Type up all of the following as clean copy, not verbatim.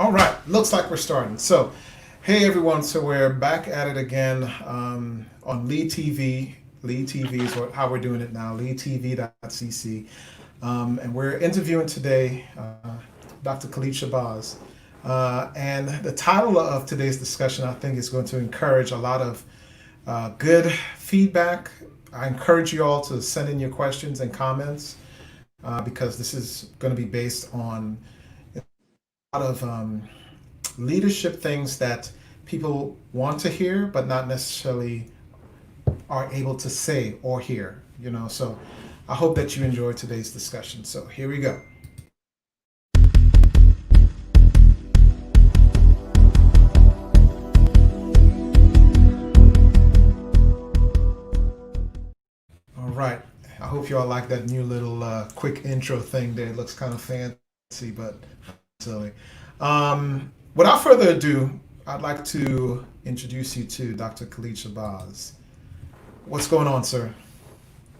All right, looks like we're starting. So, hey everyone, so we're back at it again on Lead TV. Lead TV is how we're doing it now, leadtv.cc. And we're interviewing today Dr. Khallid Shabazz. And the title of today's discussion, I think, is going to encourage a lot of good feedback. I encourage you all to send in your questions and comments because this is going to be based on a lot of leadership things that people want to hear, but not necessarily are able to say or hear. So I hope that you enjoyed today's discussion. So here we go. All right. I hope you all like that new little quick intro thing there. It looks kind of fancy, but silly. Without further ado, I'd like to introduce you to Dr. Khallid Shabazz. What's going on, sir?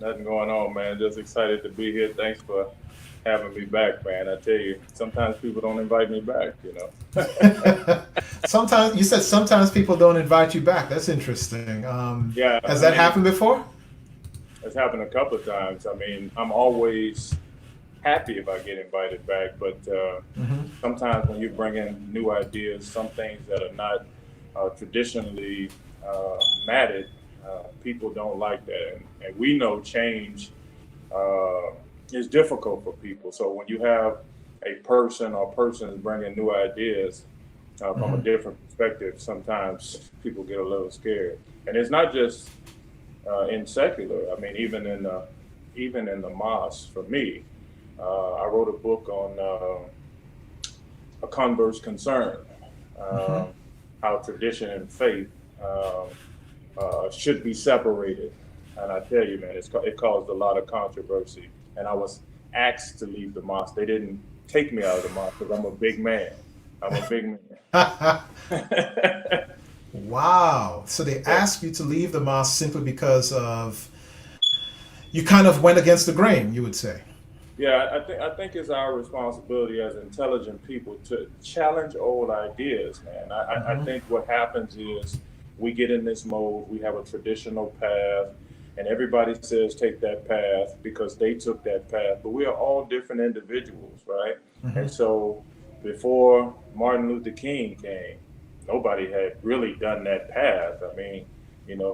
Nothing going on, man. Just excited to be here. Thanks for having me back, man. I tell you, sometimes people don't invite me back. Sometimes you said sometimes people don't invite you back. That's interesting. Yeah, Has I that mean, happened before? it's happened a couple of times. I mean, I'm always happy if I get invited back, but Hmm. sometimes when you bring in new ideas, some things that are not traditionally matted, people don't like that. And we know change uh, is difficult for people. So when you have a person or persons bringing new ideas from a Hmm. different perspective, sometimes people get a little scared. And it's not just in secular. I mean, even in the mosque. For me, I wrote a book on a converse concern, Hmm. um, how tradition and faith should be separated. And I tell you, man, it caused a lot of controversy. And I was asked to leave the mosque. They didn't take me out of the mosque because I'm a big man. I'm a big man. Wow. So they Yeah. asked you to leave the mosque simply because of you kind of went against the grain, you would say. Yeah, I think it's our responsibility as intelligent people to challenge old ideas, man. I Hmm. think what happens is we get in this mode, we have a traditional path, and everybody says take that path because they took that path, but we are all different individuals, right? Hmm. And so before Martin Luther King came, nobody had really done that path. I mean,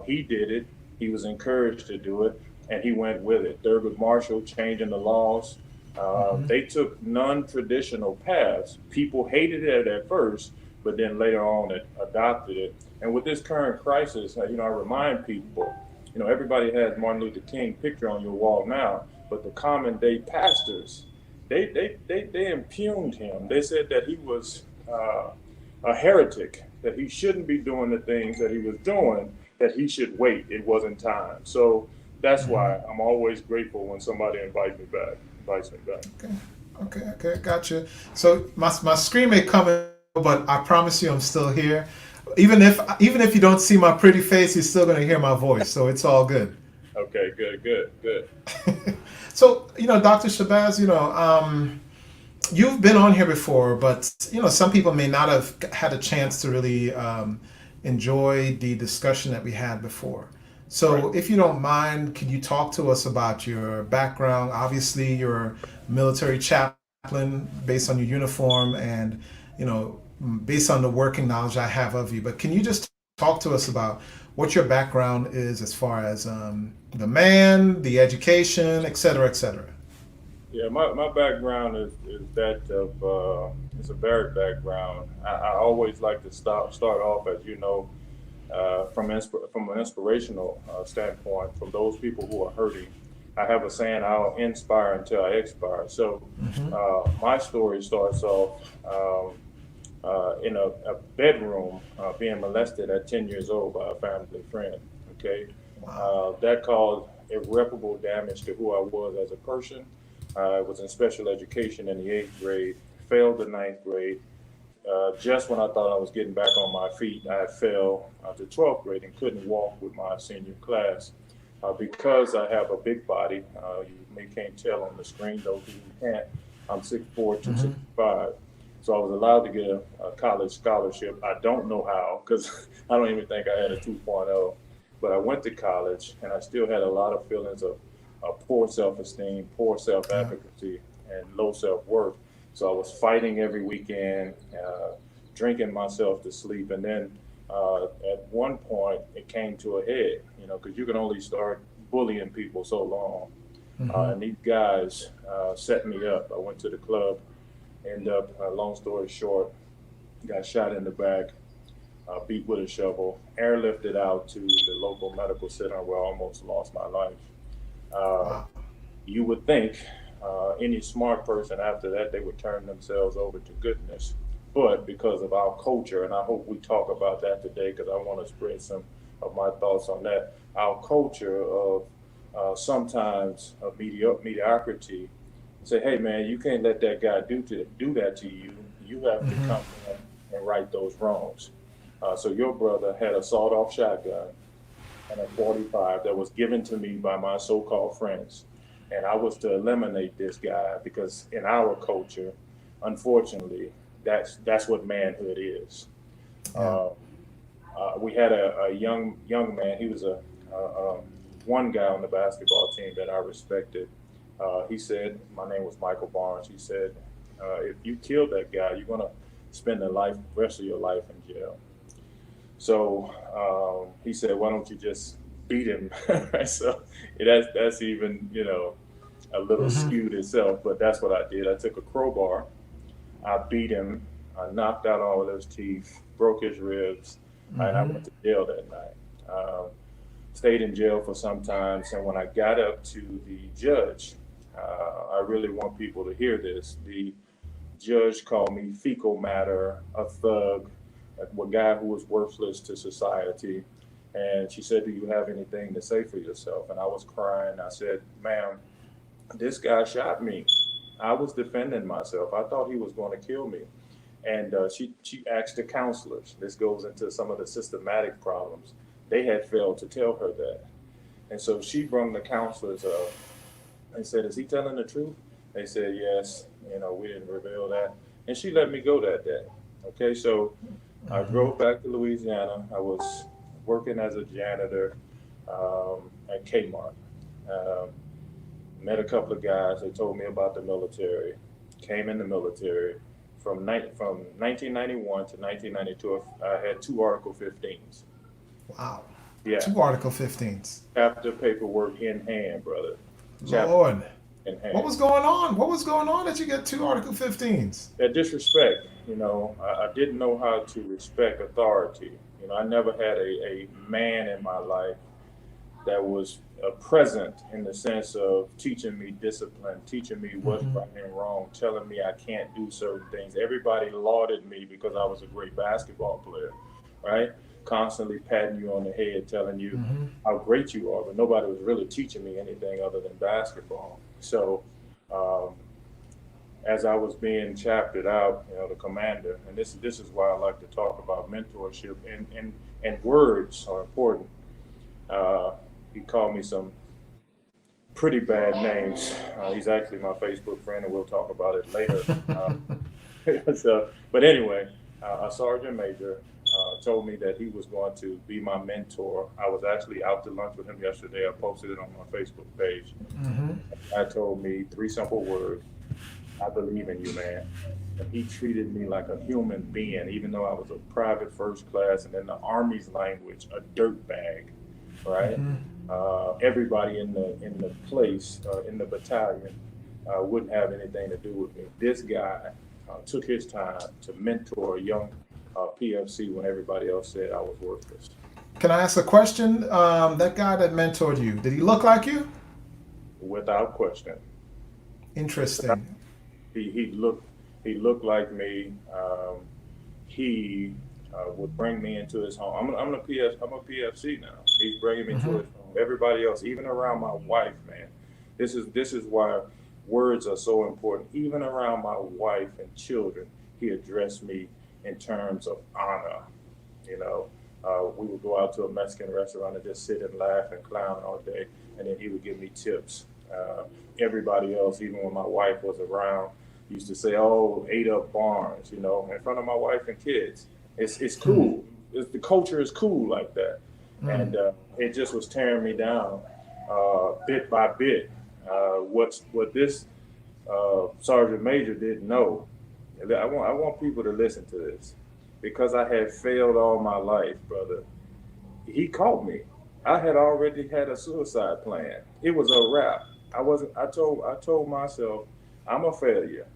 he did it, he was encouraged to do it, and he went with it. Thurgood Marshall changing the laws. Hmm. They took non-traditional paths. People hated it at first, but then later on it adopted it. And with this current crisis, I remind people, everybody has Martin Luther King picture on your wall now, but the common day pastors, they impugned him. They said that he was a heretic, that he shouldn't be doing the things that he was doing, that he should wait. It wasn't time. So that's Hmm. why I'm always grateful when somebody invites me back. Okay. Okay. Gotcha. So my screen may come in, but I promise you I'm still here. Even if you don't see my pretty face, you're still gonna hear my voice. So it's all good. Okay, good, good, good. So Dr. Shabazz, you've been on here before, but some people may not have had a chance to really enjoy the discussion that we had before. Right. So, if you don't mind, could you talk to us about your background? Obviously, you're a military chaplain based on your uniform and, you know, based on the working knowledge I have of you. But can you just talk to us about what your background is as far as the man, the education, et cetera, et cetera? Yeah, my background is that of it's a varied background. I always like to start off, as you know, from an inspirational standpoint, from those people who are hurting. I have a saying: "I'll inspire until I expire." So, Hmm. my story starts off in a bedroom, being molested at 10 years old by a family friend. Okay, Wow. that caused irreparable damage to who I was as a person. I was in special education in the eighth grade, failed the ninth grade, just when I thought I was getting back on my feet, I fell to 12th grade and couldn't walk with my senior class. Because I have a big body, you may can't tell on the screen, those who can't, I'm 6'4", Hmm. 265. So I was allowed to get a college scholarship. I don't know how, because I don't even think I had a 2.0. But I went to college, and I still had a lot of feelings of poor self-esteem, poor Yeah. self-efficacy, and low self-worth. So I was fighting every weekend, drinking myself to sleep. And then at one point, it came to a head, because you can only start bullying people so long. Mm-hmm. And these guys set me up. I went to the club, end up, long story short, got shot in the back, beat with a shovel, airlifted out to the local medical center where I almost lost my life. Uh, Wow. you would think any smart person after that, they would turn themselves over to goodness. But because of our culture, and I hope we talk about that today because I want to spread some of my thoughts on that, our culture of sometimes of mediocrity, say, hey man, you can't let that guy do that to you. You have to Mm-hmm. come in and right those wrongs. So your brother had a sawed-off shotgun and a 45 that was given to me by my so-called friends. And I was to eliminate this guy because in our culture, unfortunately, that's what manhood is. Yeah. Uh, we had a young man. He was one guy on the basketball team that I respected. He said, my name was Michael Barnes. He said, if you kill that guy, you're gonna spend the rest of your life in jail. So he said, "Why don't you just beat him?" So that's even a little Mm-hmm. skewed itself, but that's what I did. I took a crowbar, I beat him, I knocked out all of his teeth, broke his ribs, and I Mm-hmm. went to jail that night. Stayed in jail for some time, and when I got up to the judge, I really want people to hear this. The judge called me fecal matter, a thug, a guy who was worthless to society. And she said, "Do you have anything to say for yourself?" And I was crying. I said, "Ma'am, this guy shot me. I was defending myself. I thought he was going to kill me." And she asked the counselors. This goes into some of the systematic problems. They had failed to tell her that. And so she brought the counselors up and said, "Is he telling the truth?" They said, "Yes. We didn't reveal that." And she let me go that day. Okay, so I Mm-hmm. drove back to Louisiana. I was working as a janitor at Kmart. Um, Met a couple of guys. They told me about the military. Came in the military. From 1991 to 1992, I had two Article 15s. Wow. Yeah, Two Article 15s. chapter paperwork in hand, brother. Chapter Lord. in What hand. was going on? What was going on that you get two Article 15s? That disrespect, I didn't know how to respect authority. I never had a man in my life that was present in the sense of teaching me discipline, teaching me what's Mm-hmm. right and wrong, telling me I can't do certain things. Everybody lauded me because I was a great basketball player, right? Constantly patting you on the head, telling you Mm-hmm. how great you are, but nobody was really teaching me anything other than basketball. So, um, as I was being chaptered out, the commander, and this is why I like to talk about mentorship and words are important. Uh, he called me some pretty bad names. He's actually my Facebook friend, and we'll talk about it later. So, but anyway, a sergeant major told me that he was going to be my mentor. I was actually out to lunch with him yesterday. I posted it on my Facebook page. Mm-hmm. I told me three simple words: "I believe in you, man." And he treated me like a human being, even though I was a private first class, and in the Army's language, a dirt bag, right? Mm-hmm. Everybody in the place in the battalion wouldn't have anything to do with me. This guy took his time to mentor a young PFC when everybody else said I was worthless. Can I ask a question? That guy that mentored you, did he look like you? Without question. Without, Interesting. he looked like me. He would bring me into his home. I'm a PFC now. He's bringing me to Mm-hmm. his home. Everybody else, even around my wife, man. This is why words are so important. Even around my wife and children, he addressed me in terms of honor. You know, we would go out to a Mexican restaurant and just sit and laugh and clown all day, and then he would give me tips. Everybody else, even when my wife was around, used to say, "Oh, ate up Barnes," in front of my wife and kids. It's cool. The culture is cool like that, and it just was tearing me down bit by bit. What this sergeant major didn't know. I want people to listen to this because I had failed all my life, brother. He caught me. I had already had a suicide plan. It was a wrap. I wasn't. I told myself, I'm a failure.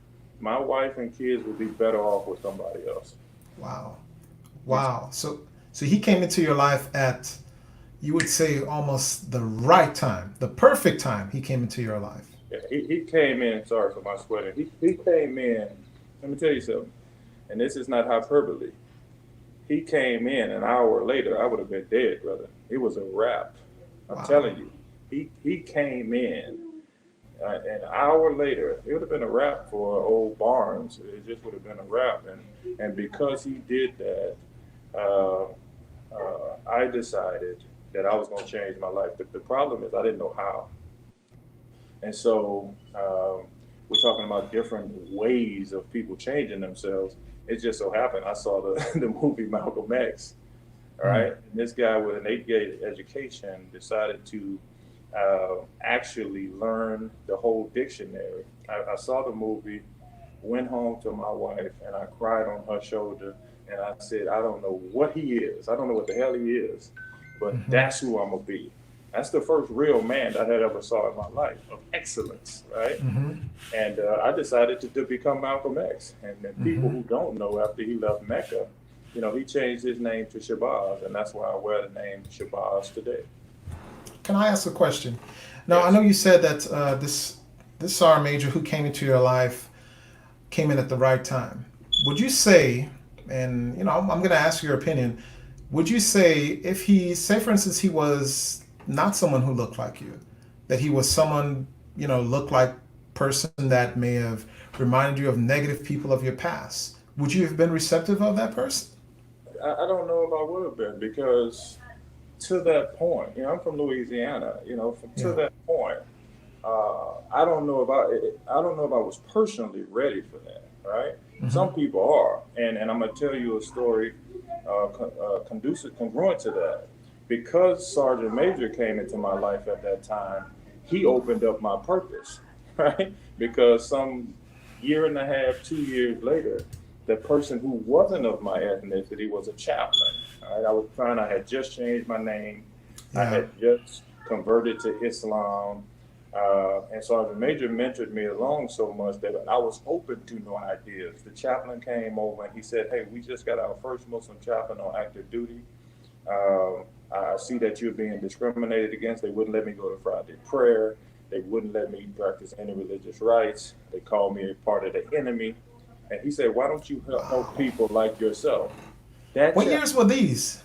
My wife and kids would be better off with somebody else. Wow. Wow. So he came into your life at, you would say, almost the right time, the perfect time he came into your life. Yeah, he came in. Sorry for my sweater. He came in. Let me tell you something, and this is not hyperbole. He came in an hour later, I would have been dead, brother. It was a wrap. I'm Wow. telling you. He came in an hour later. It would have been a wrap for old Barnes. It just would have been a wrap. And because he did that, I decided that I was going to change my life. But the problem is I didn't know how. And so we're talking about different ways of people changing themselves. It just so happened I saw the movie Malcolm X. All right. And this guy with an 8-grade education decided to actually learn the whole dictionary. I saw the movie, went home to my wife, and I cried on her shoulder. And I said, I don't know what he is. I don't know what the hell he is, but that's who I'm going to be. That's the first real man that I had ever saw in my life of excellence, right? And I decided to become Malcolm X. And people who don't know, after he left Mecca, he changed his name to Shabazz, and that's why I wear the name Shabazz today. Can I ask a question? Now, Yes. I know you said that this sergeant major who came into your life came in at the right time. Would you say, and I'm going to ask your opinion, would you say if say for instance, he was not someone who looked like you, that he was someone, looked like person that may have reminded you of negative people of your past, would you have been receptive of that person? I don't know if I would have been because to that point, I'm from Louisiana. To that point, I don't know if I was personally ready for that. Right? Some people are, and I'm gonna tell you a story congruent to that. Because Sergeant Major came into my life at that time, he opened up my purpose, right? Because some year and a half, 2 years later, the person who wasn't of my ethnicity was a chaplain. All right? I had just changed my name. I had just converted to Islam. And Sergeant Major mentored me along so much that I was open to new ideas. The chaplain came over and he said, "Hey, we just got our first Muslim chaplain on active duty. I see that you're being discriminated against. They wouldn't let me go to Friday prayer. They wouldn't let me practice any religious rights. They called me a part of the enemy." And he said, "Why don't you help people like yourself?" What years were these?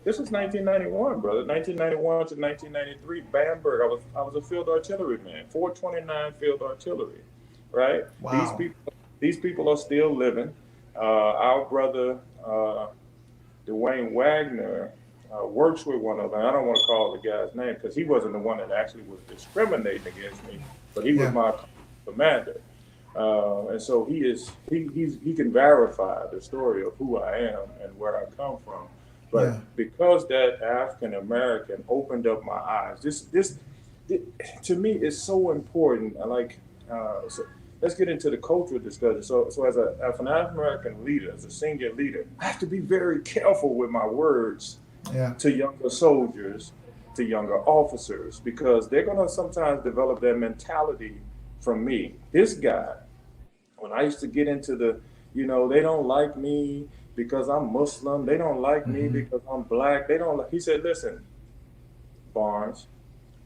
This was 1991, brother. 1991 to 1993, Bamberg. I was a field artilleryman, 429 field artillery, right? Wow. These people are still living. Our brother Dwayne Wagner works with one of them. I don't want to call the guy's name because he wasn't the one that actually was discriminating against me, but he was my commander. And so he can verify the story of who I am and where I come from. But because that African American opened up my eyes, this to me is so important. So let's get into the cultural discussion. So as an African American leader, as a senior leader, I have to be very careful with my words to younger soldiers, to younger officers, because they're going to sometimes develop their mentality from me. This guy, when I used to get into they don't like me because I'm Muslim. They don't like me because I'm black. They don't like. He said, "Listen, Barnes,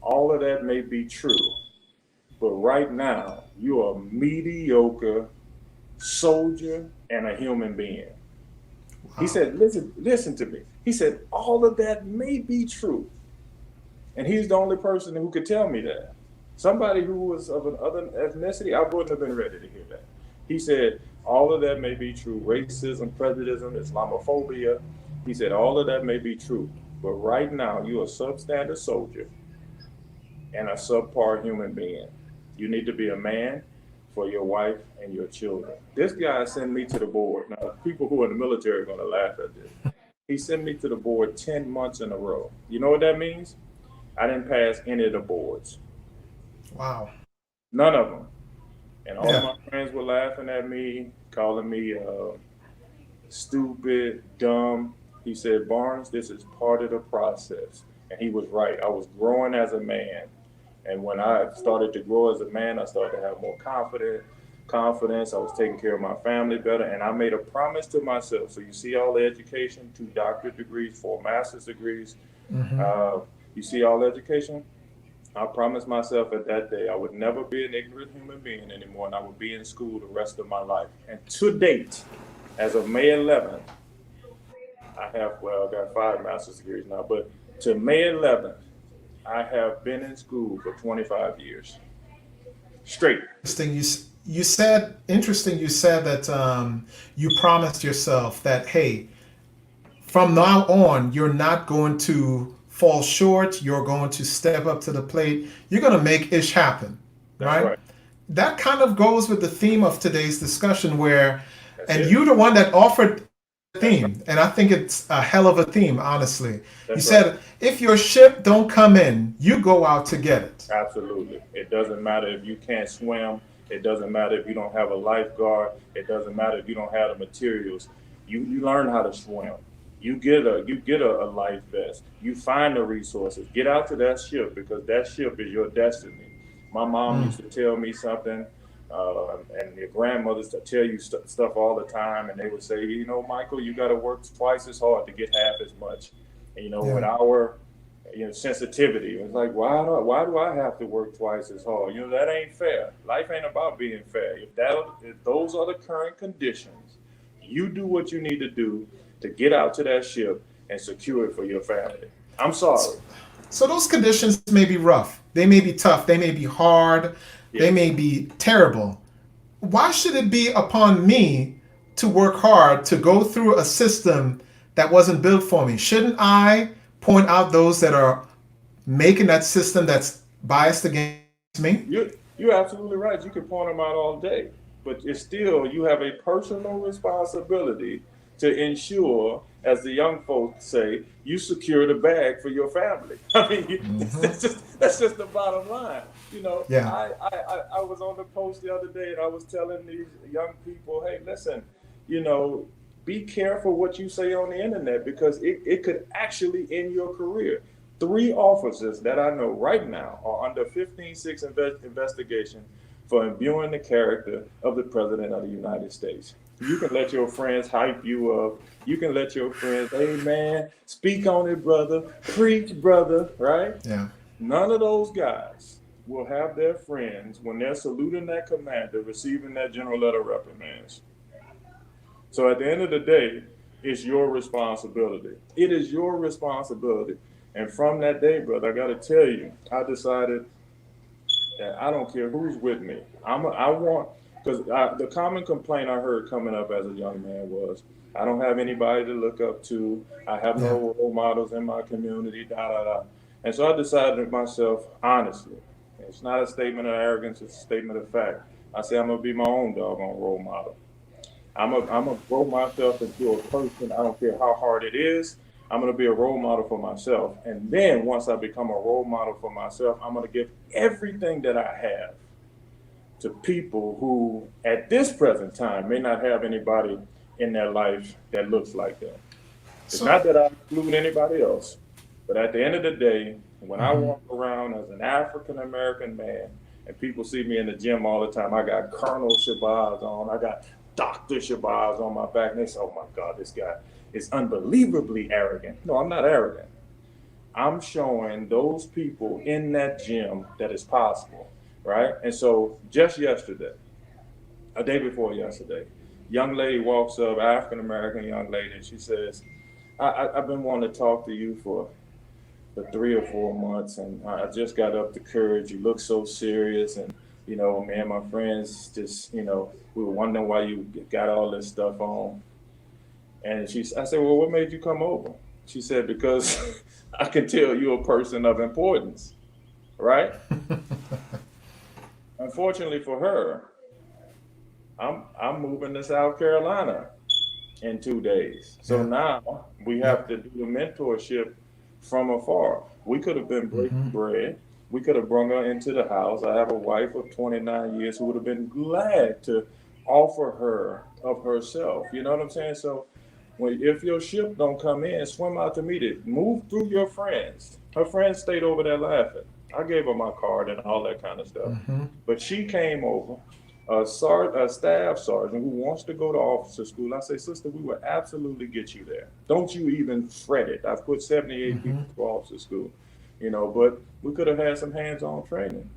all of that may be true, but right now you're a mediocre soldier and a human being." Wow. He said, listen to me. He said, all of that may be true. And he's the only person who could tell me that. Somebody who was of another ethnicity, I wouldn't have been ready to hear that. He said, all of that may be true. Racism, prejudice, Islamophobia. He said, all of that may be true. But right now, you're a substandard soldier and a subpar human being. You need to be a man, for your wife and your children. This guy sent me to the board. Now, people who are in the military are going to laugh at this. He sent me to the board 10 months in a row. You know what that means? I didn't pass any of the boards. Wow. None of them. And all of Yeah. my friends were laughing at me, calling me stupid, dumb. He said, Barnes, this is part of the process. And he was right. I was growing as a man. And when I started to grow as a man, I started to have more confidence. I was taking care of my family better. And I made a promise to myself. So you see all the education, 2 doctorate degrees, 4 master's degrees. You see all the education? I promised myself at that day I would never be an ignorant human being anymore, and I would be in school the rest of my life. And to date, as of May 11th, I got 5 master's degrees now, but to May 11th, I have been in school for 25 years. Straight. Interesting you said that you promised yourself that, hey, from now on, you're not going to fall short. You're going to step up to the plate. You're going to make ish happen, right? That kind of goes with the theme of today's discussion you're the one that offered the theme. And I think it's a hell of a theme, honestly. You said, if your ship don't come in, you go out to get it. Absolutely. It doesn't matter if you can't swim. It doesn't matter if you don't have a lifeguard. It doesn't matter if you don't have the materials. You learn how to swim. You get a life vest. You find the resources. Get out to that ship, because that ship is your destiny. My mom used to tell me something, and your grandmothers tell you stuff all the time, and they would say, Michael, you got to work twice as hard to get half as much. And with our sensitivity, it's like, why do I have to work twice as hard? That ain't fair. Life ain't about being fair. If those are the current conditions, you do what you need to do to get out to that ship and secure it for your family. I'm sorry. So those conditions may be rough. They may be tough. They may be hard. Yes. They may be terrible. Why should it be upon me to work hard to go through a system that wasn't built for me? Shouldn't I point out those that are making that system that's biased against me? You're absolutely right. You can point them out all day, but it's still, you have a personal responsibility to ensure, as the young folks say, you secure the bag for your family. I mean, that's just the bottom line. Yeah. I was on the post the other day, and I was telling these young people, hey, listen, be careful what you say on the internet, because it could actually end your career. 3 officers that I know right now are under 15-6 investigation for imbuing the character of the President of the United States. You can let your friends hype you up. You can let your friends, hey man, speak on it, brother, preach, brother, right? Yeah. None of those guys will have their friends, when they're saluting that commander, receiving that general letter of reprimands. So at the end of the day, it's your responsibility. It is your responsibility. And from that day, brother, I got to tell you, I decided that I don't care who's with me. Because the common complaint I heard coming up as a young man was, I don't have anybody to look up to. I have no role models in my community, And so I decided to myself, honestly, it's not a statement of arrogance, it's a statement of fact. I say I'm going to be my own doggone role model. I'm going to grow myself into a person. I don't care how hard it is. I'm going to be a role model for myself. And then once I become a role model for myself, I'm going to give everything that I have to people who, at this present time, may not have anybody in their life that looks like them. It's not that I exclude anybody else, but at the end of the day, when I walk around as an African-American man, and people see me in the gym all the time, I got Colonel Shabazz on, I got Dr. Shabazz on my back, and they say, oh my God, this guy is unbelievably arrogant. No, I'm not arrogant. I'm showing those people in that gym that it's possible. Right? And so just yesterday, a day before yesterday, young lady walks up, African-American young lady, and she says, I've been wanting to talk to you for 3 or 4 months, and I just got up the courage. You look so serious, and, me and my friends just, we were wondering why you got all this stuff on. And I said, well, what made you come over? She said, because I can tell you're a person of importance, right? Unfortunately for her, I'm moving to South Carolina in 2 days. So Yeah. now we Yeah. have to do the mentorship from afar. We could have been breaking bread. We could have brought her into the house. I have a wife of 29 years who would have been glad to offer her of herself. You know what I'm saying? So if your ship don't come in, swim out to meet it. Move through your friends. Her friends stayed over there laughing. I gave her my card and all that kind of stuff. But she came over, a staff sergeant who wants to go to officer school. I say, sister, we will absolutely get you there. Don't you even fret it. I've put 78 people through officer school, but we could have had some hands-on training.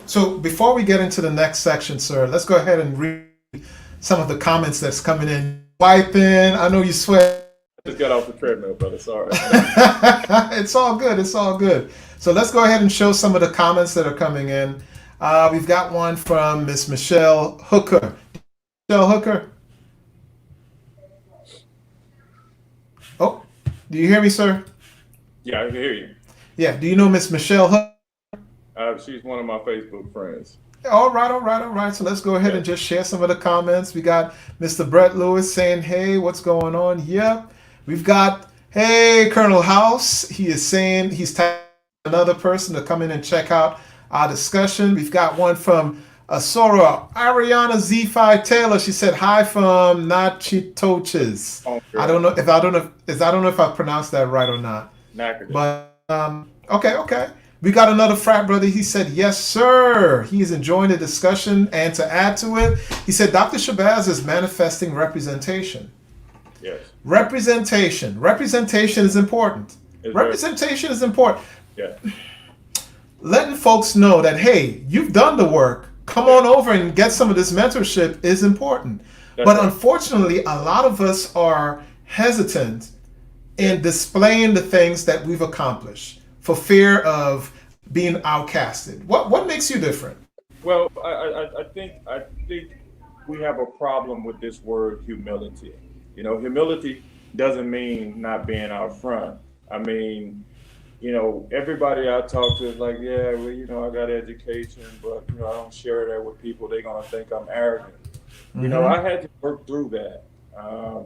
So before we get into the next section, sir, let's go ahead and read some of the comments that's coming in. Wiping, I know you sweat. Just got off the treadmill, brother. Sorry. It's all good. It's all good. So let's go ahead and show some of the comments that are coming in. We've got one from Miss Michelle Hooker. Michelle Hooker. Oh, do you hear me, sir? Yeah, I can hear you. Yeah. Do you know Miss Michelle Hooker? She's one of my Facebook friends. All right, all right, all right. So let's go ahead and just share some of the comments. We got Mr. Brett Lewis saying, hey, what's going on? Yep. We've got, hey, Colonel House. He is saying he's tagging another person to come in and check out our discussion. We've got one from Asora, Ariana Z5 Taylor. She said, hi from Nachitoches. Oh, I don't know if I pronounced that right or not. Knackered. But okay. We got another frat brother. He said, yes, sir. He is enjoying the discussion. And to add to it, he said, Dr. Shabazz is manifesting representation. Yes. Representation. Representation is important. Representation is important. Yeah. Letting folks know that, hey, you've done the work. Come on over and get some of this mentorship is important. But right. Unfortunately, a lot of us are hesitant in displaying the things that we've accomplished for fear of being outcasted. What makes you different? Well, I think we have a problem with this word humility. Humility doesn't mean not being out front. I mean, everybody I talk to is like, yeah, well, I got education, but I don't share that with people. They're gonna think I'm arrogant. I had to work through that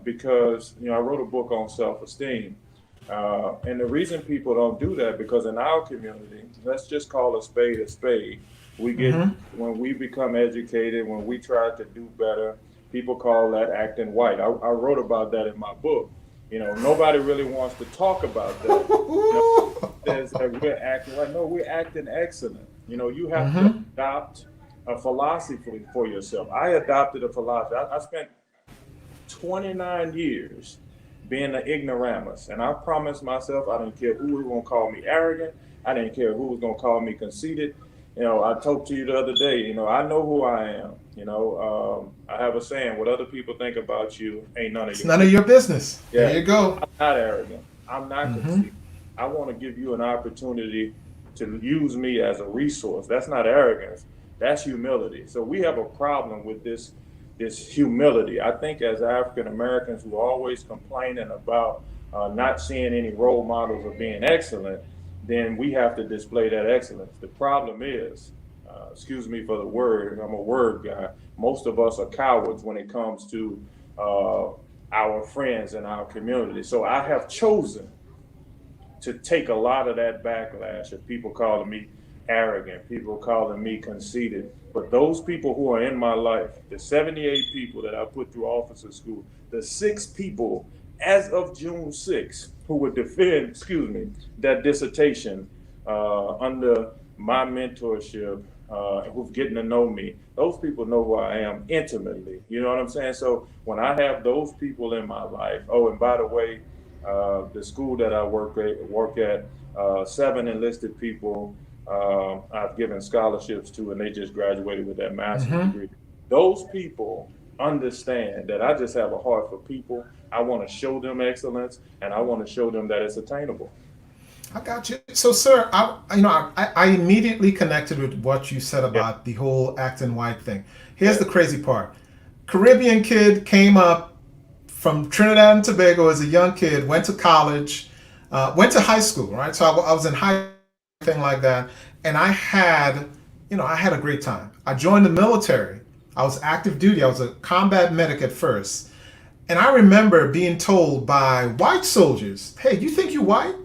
because I wrote a book on self-esteem. And the reason people don't do that, because in our community, let's just call a spade a spade. We get, when we become educated, when we try to do better, people call that acting white. I wrote about that in my book. Nobody really wants to talk about that. Says that we're acting white. No, we're acting excellent. You have to adopt a philosophy for yourself. I adopted a philosophy. I spent 29 years being an ignoramus. And I promised myself I didn't care who was going to call me arrogant. I didn't care who was going to call me conceited. I talked to you the other day, I know who I am. I have a saying, what other people think about you ain't none of your business. None of your business. Yeah. There you go. I'm not arrogant. I'm not conceited. I want to give you an opportunity to use me as a resource. That's not arrogance. That's humility. So we have a problem with this humility. I think as African Americans who are always complaining about not seeing any role models of being excellent, then we have to display that excellence. The problem is, excuse me for the word, I'm a word guy, most of us are cowards when it comes to our friends in our community. So I have chosen to take a lot of that backlash of people calling me arrogant, people calling me conceited. But those people who are in my life, the 78 people that I put through officer school, the 6 people as of June 6th who would defend, that dissertation under my mentorship, who's getting to know me, those people know who I am intimately. You know what I'm saying? So when I have those people in my life, and by the way, the school that I work at, 7 enlisted people I've given scholarships to, and they just graduated with that master's degree. Those people understand that I just have a heart for people. I want to show them excellence, and I want to show them that it's attainable. I got you. So, sir, I immediately connected with what you said about the whole acting white thing. Here's the crazy part. Caribbean kid came up from Trinidad and Tobago as a young kid, went to college, went to high school, right? So I was in high school, thing like that. And I had I had a great time. I joined the military. I was active duty. I was a combat medic at first. And I remember being told by white soldiers, hey, you think you're white?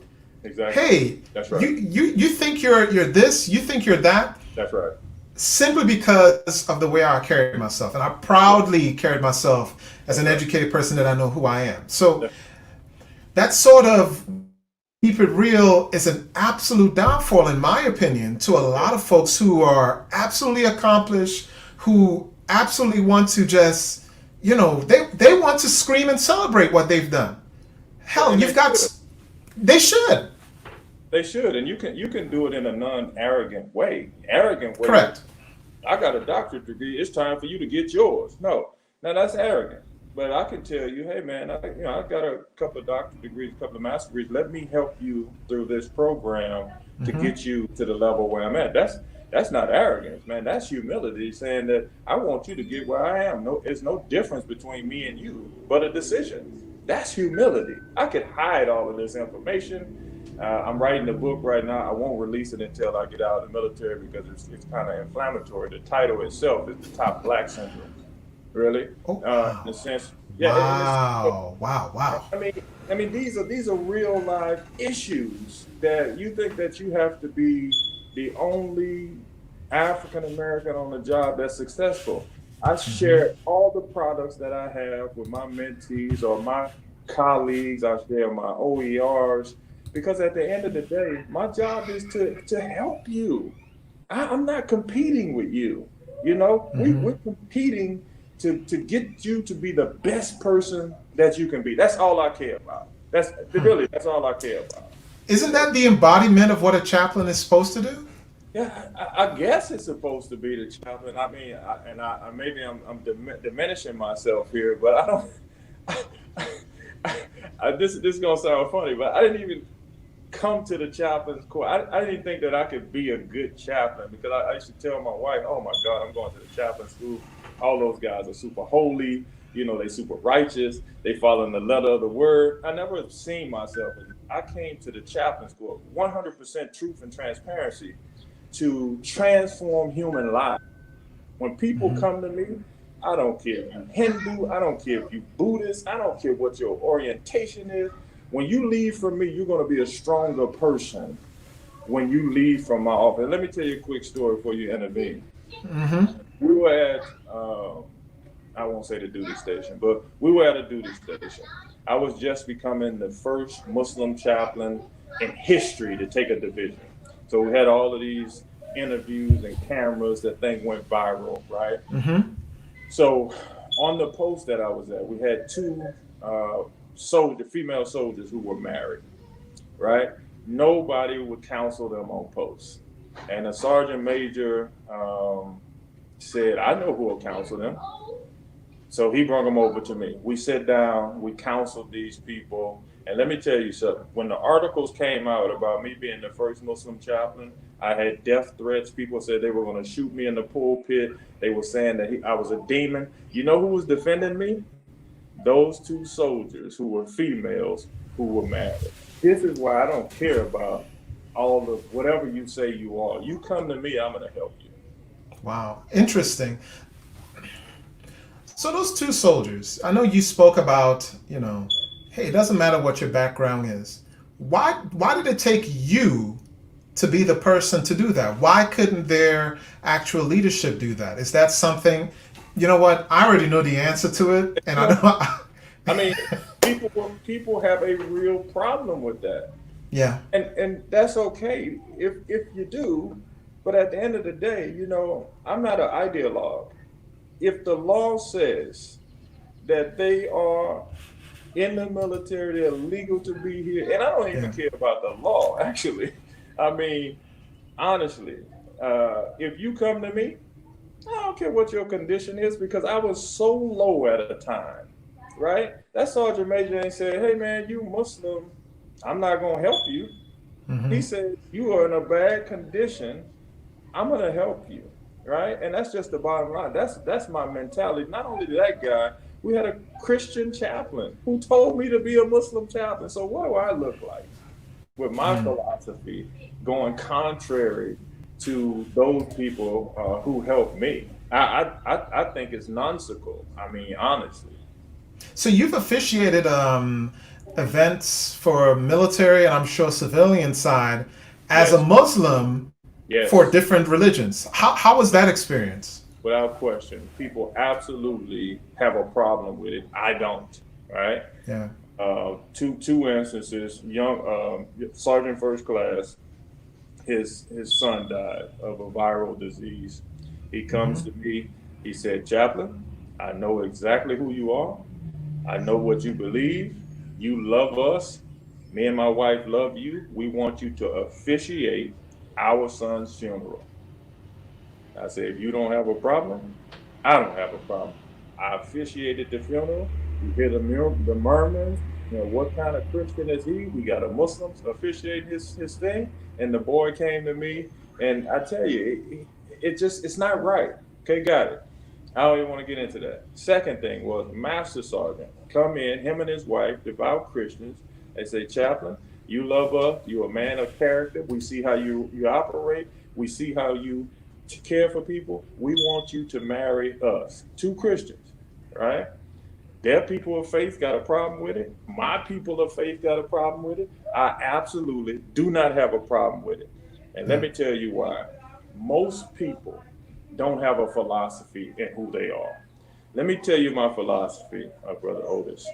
Exactly. Hey, that's right. You think you're this? You think you're that? That's right. Simply because of the way I carried myself. And I proudly carried myself as an educated person that I know who I am. So that sort of keep it real is an absolute downfall, in my opinion, to a lot of folks who are absolutely accomplished, who absolutely want to just, they want to scream and celebrate what they've done. Hell, they should. They should, and you can do it in a non-arrogant way. Arrogant way. Correct. I got a doctorate degree. It's time for you to get yours. No, now that's arrogant. But I can tell you, hey man, I got a couple of doctorate degrees, a couple of master's degrees. Let me help you through this program to get you to the level where I'm at. That's not arrogance, man. That's humility, saying that I want you to get where I am. No, there's no difference between me and you, but a decision. That's humility. I could hide all of this information. I'm writing a book right now. I won't release it until I get out of the military because it's kind of inflammatory. The title itself is The Top Black Syndrome. Really? Oh, wow. In a sense. Yeah. Wow. I mean, these are real life issues that you think that you have to be the only African American on the job that's successful. I share all the products that I have with my mentees or my colleagues. I share my OERs because at the end of the day, my job is to help you. I'm not competing with you. We're competing to get you to be the best person that you can be. That's all I care about. That's all I care about. Isn't that the embodiment of what a chaplain is supposed to do? Yeah, I guess it's supposed to be the chaplain. I mean, maybe I'm diminishing myself here, but I don't. This is gonna sound funny, but I didn't even come to the chaplain's course. I didn't think that I could be a good chaplain because I used to tell my wife, "Oh my God, I'm going to the chaplain school. All those guys are super holy. They super righteous. They follow in the letter of the word." I never seen myself. I came to the chaplain school, 100% truth and transparency, to transform human lives. When people come to me, I don't care if you're Hindu, I don't care if you're Buddhist, I don't care what your orientation is. When you leave from me, you're going to be a stronger person when you leave from my office. Let me tell you a quick story before you intervene. We were at, I won't say the duty station, but we were at a duty station. I was just becoming the first Muslim chaplain in history to take a division. So we had all of these interviews and cameras. That thing went viral, right? So on the post that I was at, we had two female soldiers who were married, right? Nobody would counsel them on posts. And a sergeant major said, I know who will counsel them. So he brought them over to me. We sat down, we counseled these people. And let me tell you something, when the articles came out about me being the first Muslim chaplain, I had death threats. People said they were going to shoot me in the pulpit. They were saying that I was a demon. You know who was defending me? Those two soldiers who were females who were married. This is why I don't care about all of whatever you say you are. You come to me, I'm going to help you. Wow. Interesting. So those two soldiers, I know you spoke about, hey, it doesn't matter what your background is. Why did it take you to be the person to do that? Why couldn't their actual leadership do that? Is that something, you know what? I already know the answer to it. And I mean, people have a real problem with that. Yeah. And that's okay if you do. But at the end of the day, I'm not an ideologue. If the law says that they are in the military, they're legal to be here, and I don't even care about the law, actually. I mean, honestly, if you come to me, I don't care what your condition is, because I was so low at a time, right? That sergeant major ain't said, hey man, you Muslim, I'm not gonna help you. He said, you are in a bad condition, I'm gonna help you. Right? And that's just the bottom line. That's my mentality. Not only that guy, we had a Christian chaplain who told me to be a Muslim chaplain. So what do I look like with my philosophy going contrary to those people who helped me. I think it's nonsensical. I mean, honestly. So you've officiated events for military and I'm sure civilian side as a Yes, Muslim for yes, different religions. How was that experience? without question. People absolutely have a problem with it. I don't. Right? Yeah. Two instances. Young Sergeant First Class. His son died of a viral disease. He comes Hmm. to me. He said, "Chaplain, I know exactly who you are. I know what you believe. You love us. Me and my wife love you. We want you to officiate our son's funeral." I said, "If you don't have a problem, I don't have a problem." I officiated the funeral. You hear the murmurs. You know, what kind of Christian is he? We got a Muslim officiating his thing. And the boy came to me, and I tell you, it's not right. Okay, got it. I don't even want to get into that. Second thing was Master Sergeant come in, him and his wife, devout Christians. They say, "Chaplain, you love us. You're a man of character. We see how you operate. We see how you care for people. We want you to marry us." Two Christians, right? Their people of faith got a problem with it. My people of faith got a problem with it. I absolutely do not have a problem with it. And let Yeah. me tell you why. Most people don't have a philosophy in who they are. Let me tell you my philosophy, Brother Otis.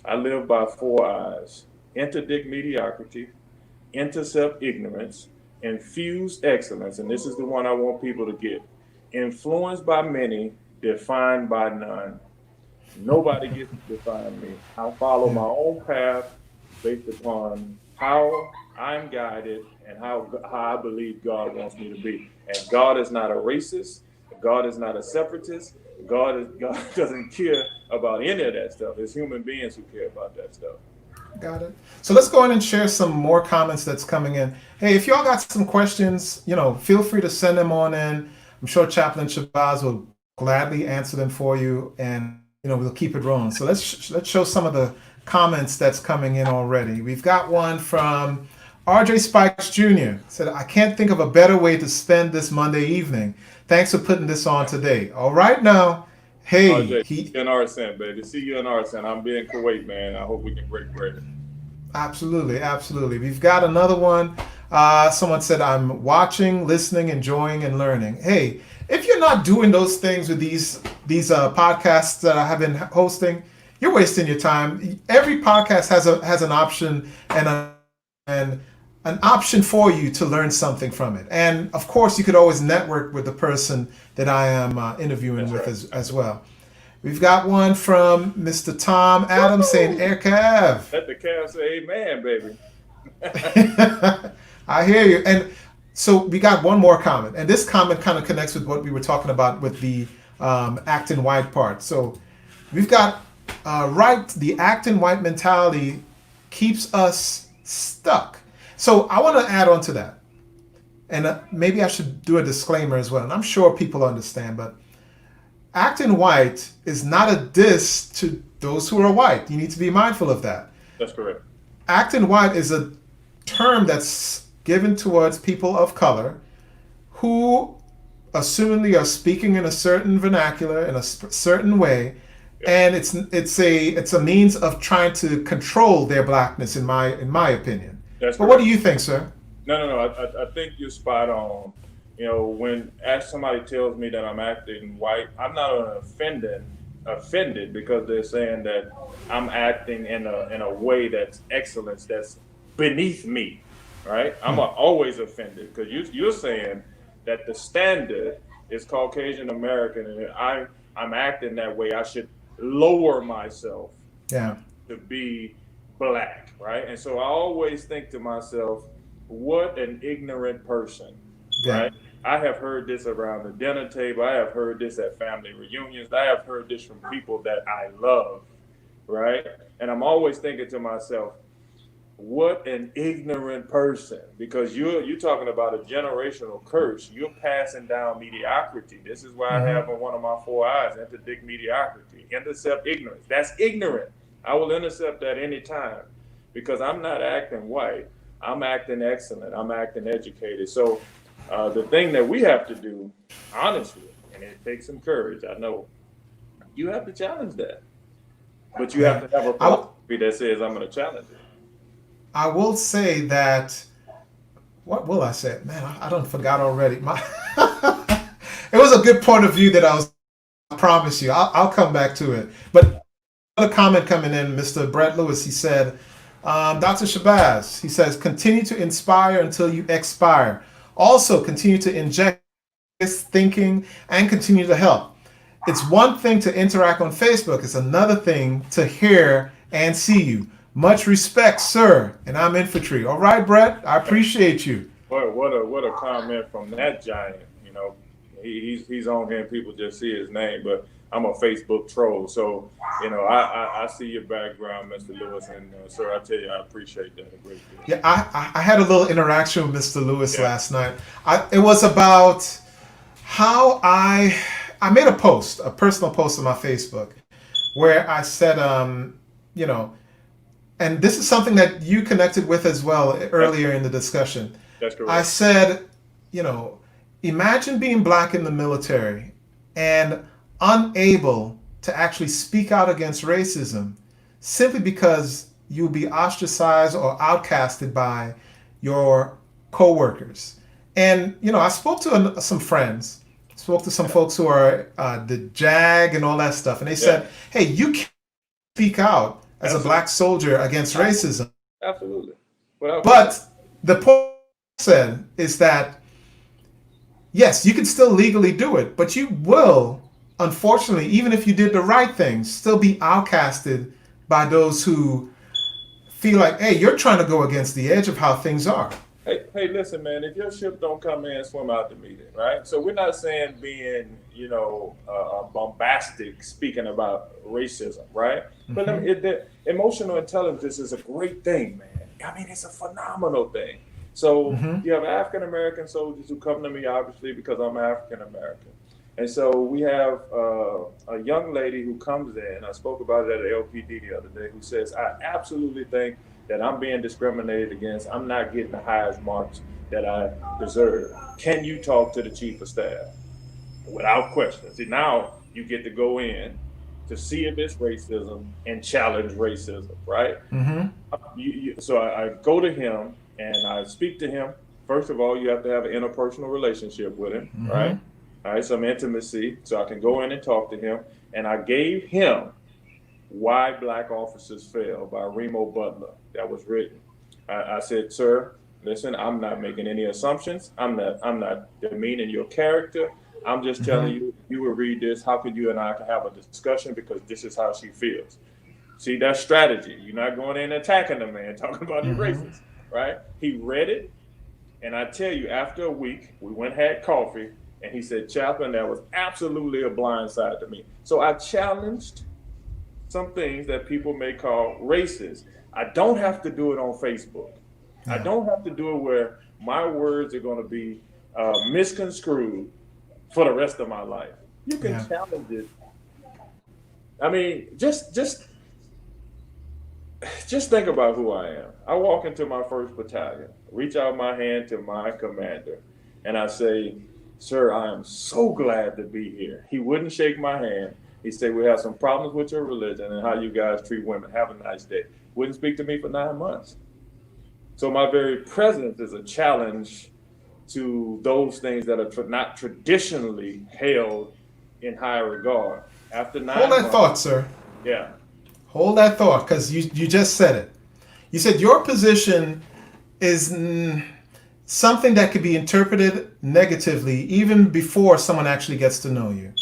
I live by four I's: interdict mediocrity, intercept ignorance, infuse excellence. And this is the one I want people to get: influenced by many, defined by none. Nobody gets to define me. I follow Yeah. my own path based upon how I'm guided and how I believe God wants me to be. And God is not a racist. God is not a separatist. God doesn't care about any of that stuff. It's human beings who care about that stuff. Got it. So let's go in and share some more comments that's coming in. Hey, if y'all got some questions, feel free to send them on in. I'm sure Chaplain Shabazz will gladly answer them for you, and we'll keep it rolling. So let's show some of the comments that's coming in already. We've got one from RJ Spikes Jr. Said, "I can't think of a better way to spend this Monday evening. Thanks for putting this on today." All right now, hey, RJ, see you in RSN, baby. See you in RSN. I'm being Kuwait, man. I hope we can break bread. absolutely, absolutely. We've got another one. Someone said, "I'm watching, listening, enjoying, and learning." Hey, if you're not doing those things with these podcasts that I have been hosting, you're wasting your time. Every podcast has an option and an option for you to learn something from it. And of course, you could always network with the person that I am interviewing That's with right. as well. We've got one from Mr. Tom Adams saying, Woo! "Air Cav." Let the cat say amen, baby. I hear you. And so we got one more comment, and this comment kind of connects with what we were talking about with the acting white part. So we've got right, the acting white mentality keeps us stuck. So I want to add on to that, and maybe I should do a disclaimer as well. And I'm sure people understand, but acting white is not a diss to those who are white. You need to be mindful of that. That's correct. Acting white is a term that's given towards people of color who assumingly are speaking in a certain vernacular in a certain way, Yep. and it's a means of trying to control their blackness in my opinion. That's But what do correct. you think, sir? No. I think you're spot on. You know, when as somebody tells me that I'm acting white, I'm not offended because they're saying that I'm acting in a way that's excellence, that's beneath me, right? I'm always offended because you're saying that the standard is Caucasian American, and I'm acting that way. I should lower myself Yeah. to be black, right? And so I always think to myself, what an ignorant person, Yeah. right? I have heard this around the dinner table. I have heard this at family reunions. I have heard this from people that I love, right? And I'm always thinking to myself, what an ignorant person, because you're talking about a generational curse. You're passing down mediocrity. This is why I Hmm. have on one of my four eyes: interdict mediocrity, intercept ignorance. That's ignorant. I will intercept that anytime because I'm not acting white. I'm acting excellent. I'm acting educated. So The thing that we have to do, honestly, and it takes some courage, I know, you have to challenge that. But you have to have a philosophy that says, I'm going to challenge it. I will say that, what will I say? Man, I don't forgot already. It was a good point of view that I promise you. I'll come back to it. But another comment coming in, Mr. Brett Lewis, he said, Dr. Shabazz, he says, continue to inspire until you expire. Also, continue to inject this thinking and continue to help. It's one thing to interact on Facebook. It's another thing to hear and see you. Much respect, sir. And I'm infantry. All right, Brett, I appreciate you. What a comment from that giant. You know, he's on here and people just see his name, but I'm a Facebook troll. So, you know, I see your background, Mr. Lewis, and sir, I tell you, I appreciate that a great deal. Yeah, I had a little interaction with Mr. Lewis last night. It was about how I made a personal post on my Facebook, where I said, you know, and this is something that you connected with as well earlier in the discussion. That's correct. I said, you know, imagine being black in the military and unable to actually speak out against racism simply because you'll be ostracized or outcasted by your coworkers. And, you know, I spoke to some friends, spoke to some folks who are the JAG and all that stuff, and they said, hey, you can't speak out as a black soldier against racism. Absolutely. But the point I said is that, yes, you can still legally do it, but you will, unfortunately, even if you did the right things, still be outcasted by those who feel like, hey, you're trying to go against the edge of how things are. Hey, listen, man, if your ship don't come in, swim out to meet it, right? So we're not saying being, you know, bombastic, speaking about racism, right? Mm-hmm. But the emotional intelligence is a great thing, man. I mean, it's a phenomenal thing. So you have African-American soldiers who come to me, obviously, because I'm African-American. And so we have a young lady who comes in, I spoke about it at LPD the other day, who says, I absolutely think that I'm being discriminated against. I'm not getting the highest marks that I deserve. Can you talk to the chief of staff? Without question. See, now you get to go in to see if it's racism and challenge racism, right? Mm-hmm. So I go to him and I speak to him. First of all, you have to have an interpersonal relationship with him, mm-hmm. right? All right, some intimacy, so I can go in and talk to him. And I gave him Why Black Officers Fail by Remo Butler. That was written. I said, sir, listen, I'm not making any assumptions. I'm not demeaning your character. I'm just telling you, you will read this. How could you and I have a discussion, because this is how she feels. See, that's strategy. You're not going in and attacking the man, talking about you racist, right? He read it, and I tell you, after a week, we went and had coffee, and he said, Chaplain, that was absolutely a blind side to me. So I challenged some things that people may call racist. I don't have to do it on Facebook. I don't have to do it where my words are going to be misconstrued for the rest of my life. You can challenge it. I mean, just think about who I am. I walk into my first battalion, reach out my hand to my commander, and I say, sir, I am so glad to be here. He wouldn't shake my hand. He said, we have some problems with your religion and how you guys treat women. Have a nice day. Wouldn't speak to me for 9 months. So my very presence is a challenge to those things that are not traditionally held in high regard. After 9 months. Hold that thought, sir. Yeah. Hold that thought, because you just said it. You said your position is something that could be interpreted negatively even before someone actually gets to know you.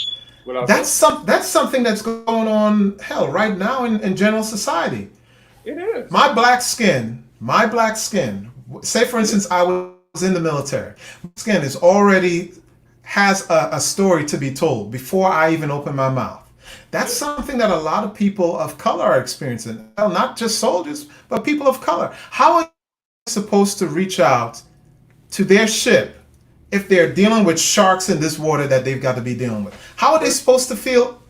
That's something that's going on, hell, right now in general society. It is. My black skin, say for instance, I was in the military. My skin has a story to be told before I even open my mouth. That's something that a lot of people of color are experiencing. Well, not just soldiers, but people of color. How are you supposed to reach out to their ship if they're dealing with sharks in this water that they've got to be dealing with? How are they supposed to feel?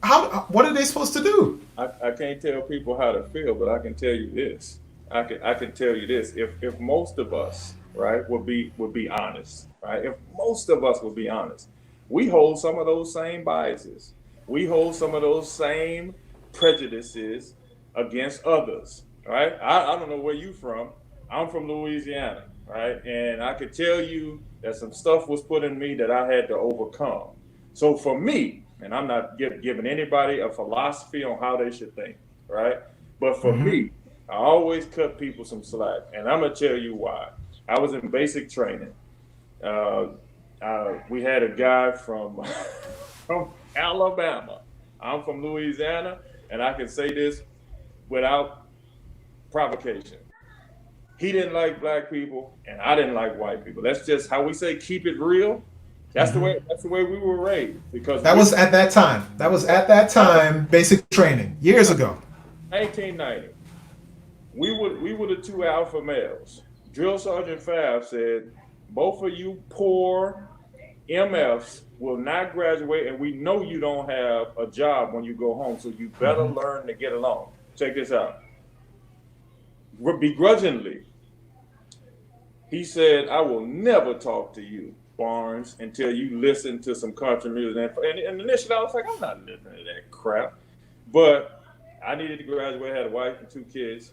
What are they supposed to do? I can't tell people how to feel, but I can tell you this. I can tell you this. If most of us right, would be honest, right? If most of us would be honest, we hold some of those same biases. We hold some of those same prejudices against others, right? I don't know where you from. I'm from Louisiana, right? And I could tell you that some stuff was put in me that I had to overcome. So for me, and I'm not giving anybody a philosophy on how they should think, right? But for Mm-hmm. me, I always cut people some slack, and I'm gonna tell you why. I was in basic training. Uh, we had a guy from from Alabama. I'm from Louisiana, and I can say this without provocation. He didn't like black people, and I didn't like white people. That's just how we say keep it real. That's the Mm-hmm. way. That's the way we were raised because That we was at that time. That was at that time, basic training, years ago. 1990. We were the two alpha males. Drill Sergeant Fab said, both of you poor MFs will not graduate, and we know you don't have a job when you go home, so you better Mm-hmm. learn to get along. Check this out. Begrudgingly, he said, I will never talk to you, Barnes, until you listen to some country music. And initially, I was like, I'm not listening to that crap. But I needed to graduate, had a wife and 2 kids.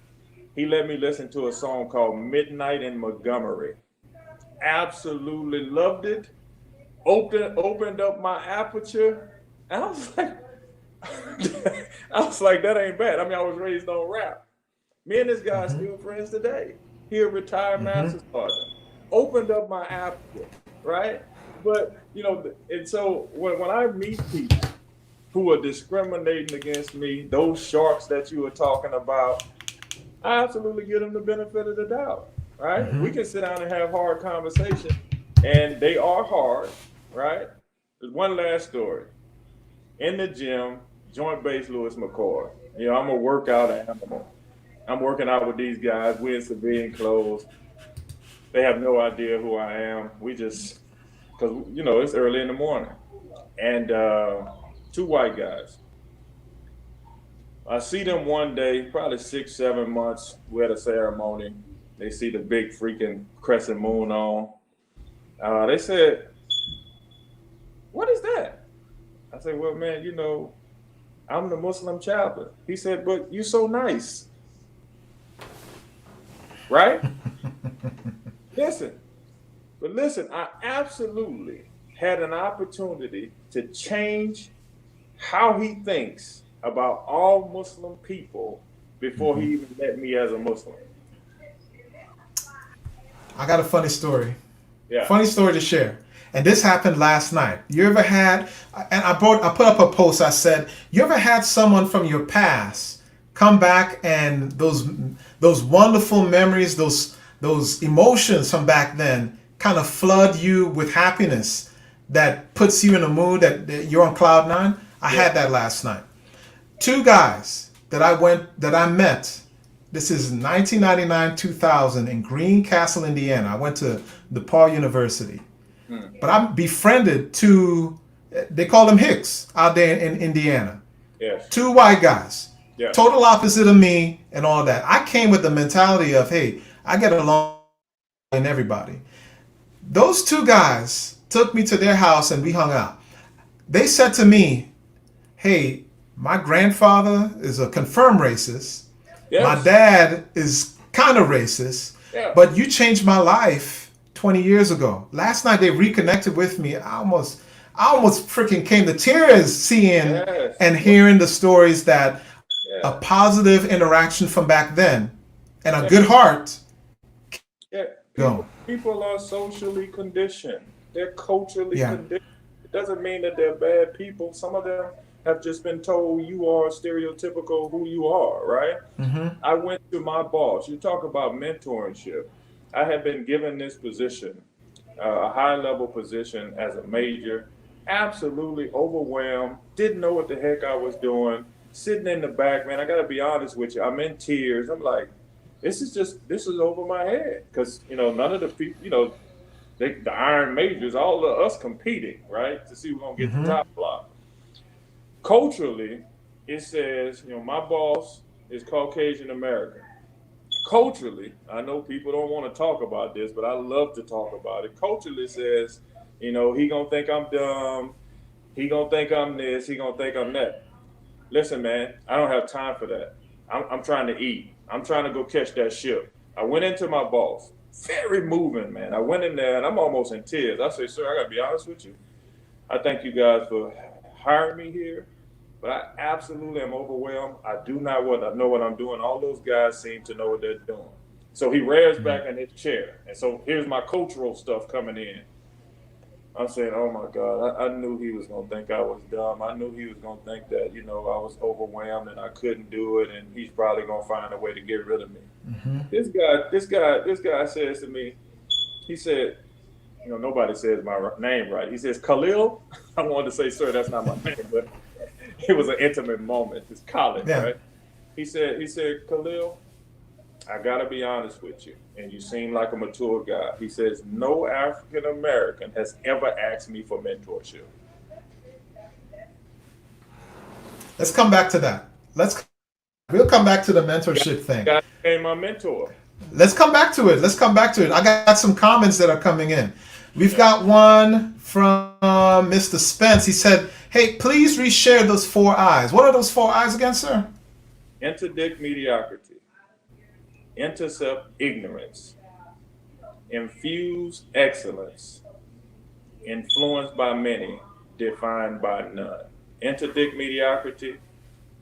He let me listen to a song called Midnight in Montgomery. Absolutely loved it. Opened up my aperture. And I was like, that ain't bad. I mean, I was raised on rap. Me and this guy are Mm-hmm. still friends today. He a retired Mm-hmm. master sergeant. Opened up my aperture, right? But and so when I meet people who are discriminating against me, those sharks that you were talking about, I absolutely give them the benefit of the doubt, right? We Mm-hmm. can sit down and have hard conversations, and they are hard, right? There's one last story. In the gym, Joint Base Lewis McCoy. I'm a workout animal. I'm working out with these guys. We're in civilian clothes. They have no idea who I am. We just, because, it's early in the morning. And 2 white guys. I see them one day, probably 6, 7 months. We're at a ceremony. They see the big freaking crescent moon on. They said, what is that? I said, well, man, I'm the Muslim chaplain. He said, but you so nice. Right? Listen, I absolutely had an opportunity to change how he thinks about all Muslim people before Mm-hmm. he even met me as a Muslim. I got a funny story. Yeah. Funny story to share. And this happened last night. You ever had, and I put up a post, I said, you ever had someone from your past come back and those wonderful memories, those emotions from back then kind of flood you with happiness that puts you in a mood that you're on cloud 9? I Yeah. had that last night. 2 guys that I met. This is 1999, 2000 in Greencastle, Indiana. I went to DePaul University. Hmm. But I befriended 2, they call them Hicks out there in Indiana. Yes. 2 white guys, Yeah. total opposite of me and all that. I came with the mentality of, hey, I get along with everybody. Those 2 guys took me to their house and we hung out. They said to me, hey, my grandfather is a confirmed racist. My Yes. dad is kind of racist, Yeah. but you changed my life 20 years ago. Last night they reconnected with me. I almost freaking came to tears seeing Yes. and hearing the stories that a Yeah. positive interaction from back then and a Yeah. good heart Yeah. going. People are socially conditioned. They're culturally Yeah. conditioned. It doesn't mean that they're bad people. Some of them have just been told you are stereotypical who you are, right? Mm-hmm. I went to my boss. You talk about mentorship. I had been given this position, a high level position as a major, absolutely overwhelmed, didn't know what the heck I was doing, sitting in the back, man. I got to be honest with you. I'm in tears. I'm like, this is over my head. Because, none of the people, the Iron Majors, all of us competing, right, to see who's going to get the Mm-hmm. top block. Culturally, it says, my boss is Caucasian American. culturally, I know people don't want to talk about this, but I love to talk about it. Culturally says, he gonna think I'm dumb. He gonna think I'm this. He gonna think I'm that. Listen, man, I don't have time for that. I'm trying to eat. I'm trying to go catch that ship. I went into my boss. Very moving, man. I went in there and I'm almost in tears. I say, sir, I gotta be honest with you. I thank you guys for hiring me here, but I absolutely am overwhelmed. I do not know what I'm doing. All those guys seem to know what they're doing. So he rears back in his chair. And so here's my cultural stuff coming in. I'm saying, oh my God, I knew he was going to think I was dumb. I knew he was going to think that, I was overwhelmed and I couldn't do it. And he's probably going to find a way to get rid of me. Mm-hmm. This guy says to me, he said, nobody says my name right. He says, Khalil. I wanted to say, sir, that's not my name, but it was an intimate moment. It's Khallid, right? He said, Khalil, I got to be honest with you, and you seem like a mature guy. He says, no African American has ever asked me for mentorship. Let's come back to that. We'll come back to the mentorship thing. God became my mentor. Let's come back to it. I got some comments that are coming in. We've got one from Mr. Spence. He said, hey, please reshare those 4 I's. What are those 4 I's again, sir? Interdict mediocrity. Intercept ignorance. Infuse excellence. Influenced by many, defined by none. Interdict mediocrity.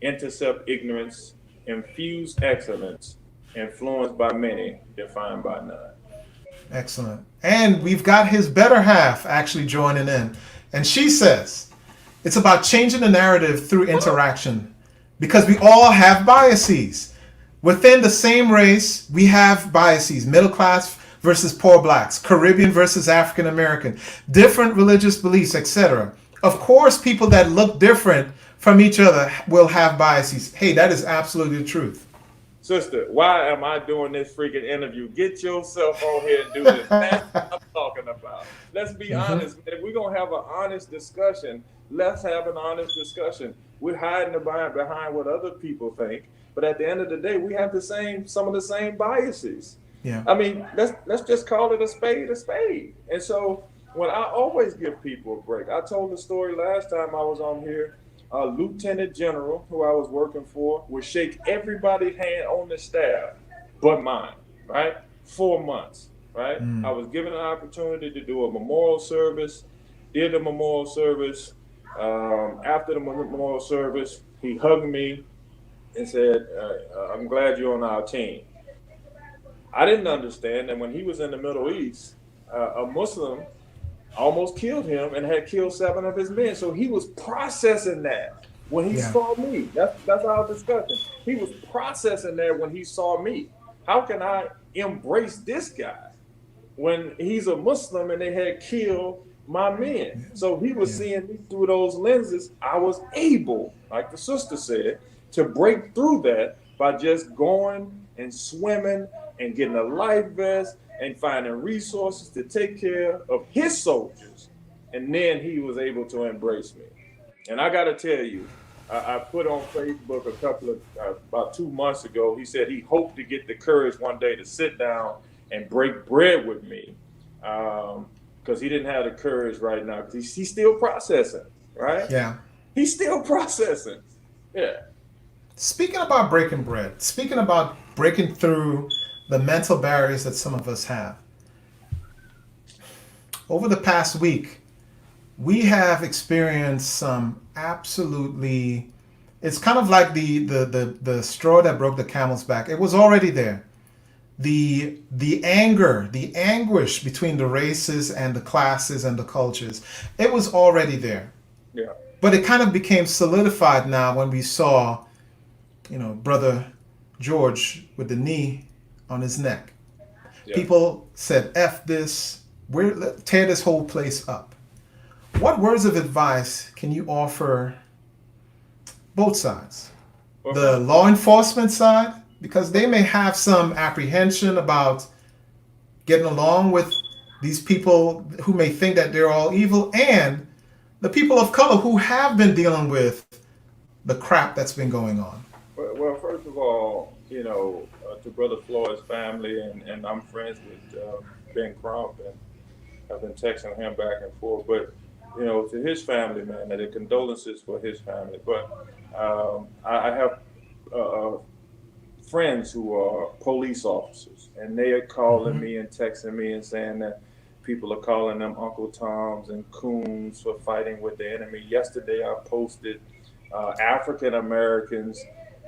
Intercept ignorance. Infuse excellence. Influenced by many, defined by none. Excellent. And we've got his better half actually joining in. And she says, it's about changing the narrative through interaction because we all have biases. Within the same race, we have biases. Middle class versus poor blacks, Caribbean versus African American, different religious beliefs, etc. Of course, people that look different from each other will have biases. Hey, that is absolutely the truth. Sister, why am I doing this freaking interview? Get yourself on here and do this. That's what I'm talking about. Let's be honest, man. If we're going to have an honest discussion, let's have an honest discussion. We're hiding behind what other people think. But at the end of the day, we have some of the same biases. Yeah. I mean, let's just call it a spade a spade. And so when I always give people a break, I told the story last time I was on here. A lieutenant general who I was working for would shake everybody's hand on the staff but mine, right? 4 months, right? I was given an opportunity to do a memorial service, did the memorial service. After the memorial service, he hugged me and said, I'm glad you're on our team. I didn't understand that when he was in the Middle East, a Muslim almost killed him and had killed 7 of his men. So he was processing that when he saw me. That's our discussion. He was processing that when he saw me. How can I embrace this guy when he's a Muslim and they had killed my men? So he was seeing me through those lenses. I was able, like the sister said, to break through that by just going and swimming and getting a life vest and finding resources to take care of his soldiers. And then he was able to embrace me. And I got to tell you, I put on Facebook about 2 months ago, he said he hoped to get the courage one day to sit down and break bread with me because he didn't have the courage right now because he's still processing, right? Yeah. He's still processing. Yeah. Speaking about breaking bread, speaking about breaking through the mental barriers that some of us have. Over the past week, we have experienced some absolutely, it's kind of like the straw that broke the camel's back. It was already there. The anger, the anguish between the races and the classes and the cultures, it was already there. Yeah. But it kind of became solidified now when we saw, Brother George with the knee on his neck. Yeah. People said, F this, tear this whole place up. What words of advice can you offer both sides? Okay. The law enforcement side, because they may have some apprehension about getting along with these people who may think that they're all evil, and the people of color who have been dealing with the crap that's been going on. Well, first of all, to Brother Floyd's family, and I'm friends with Ben Crump, and I've been texting him back and forth. But to his family, man, and the condolences for his family. But I have uh, friends who are police officers, and they are calling me and texting me and saying that people are calling them Uncle Toms and coons for fighting with the enemy. Yesterday, I posted African Americans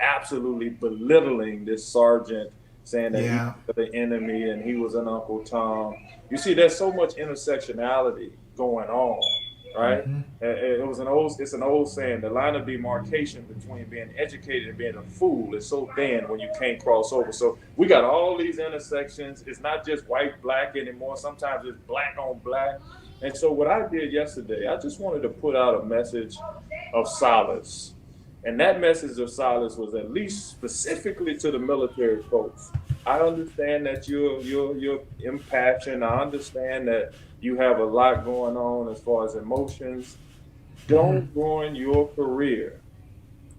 absolutely belittling this sergeant, saying that he Yeah. was the enemy and he was an Uncle Tom. You see, there's so much intersectionality going on, right? It's an old saying, the line of demarcation between being educated and being a fool is so thin when you can't cross over. So we got all these intersections. It's not just white, black anymore. Sometimes it's black on black. And so what I did yesterday, I just wanted to put out a message of solace. And that message of solace was at least specifically to the military folks. I understand that you're impassioned. I understand that you have a lot going on as far as emotions. Don't ruin your career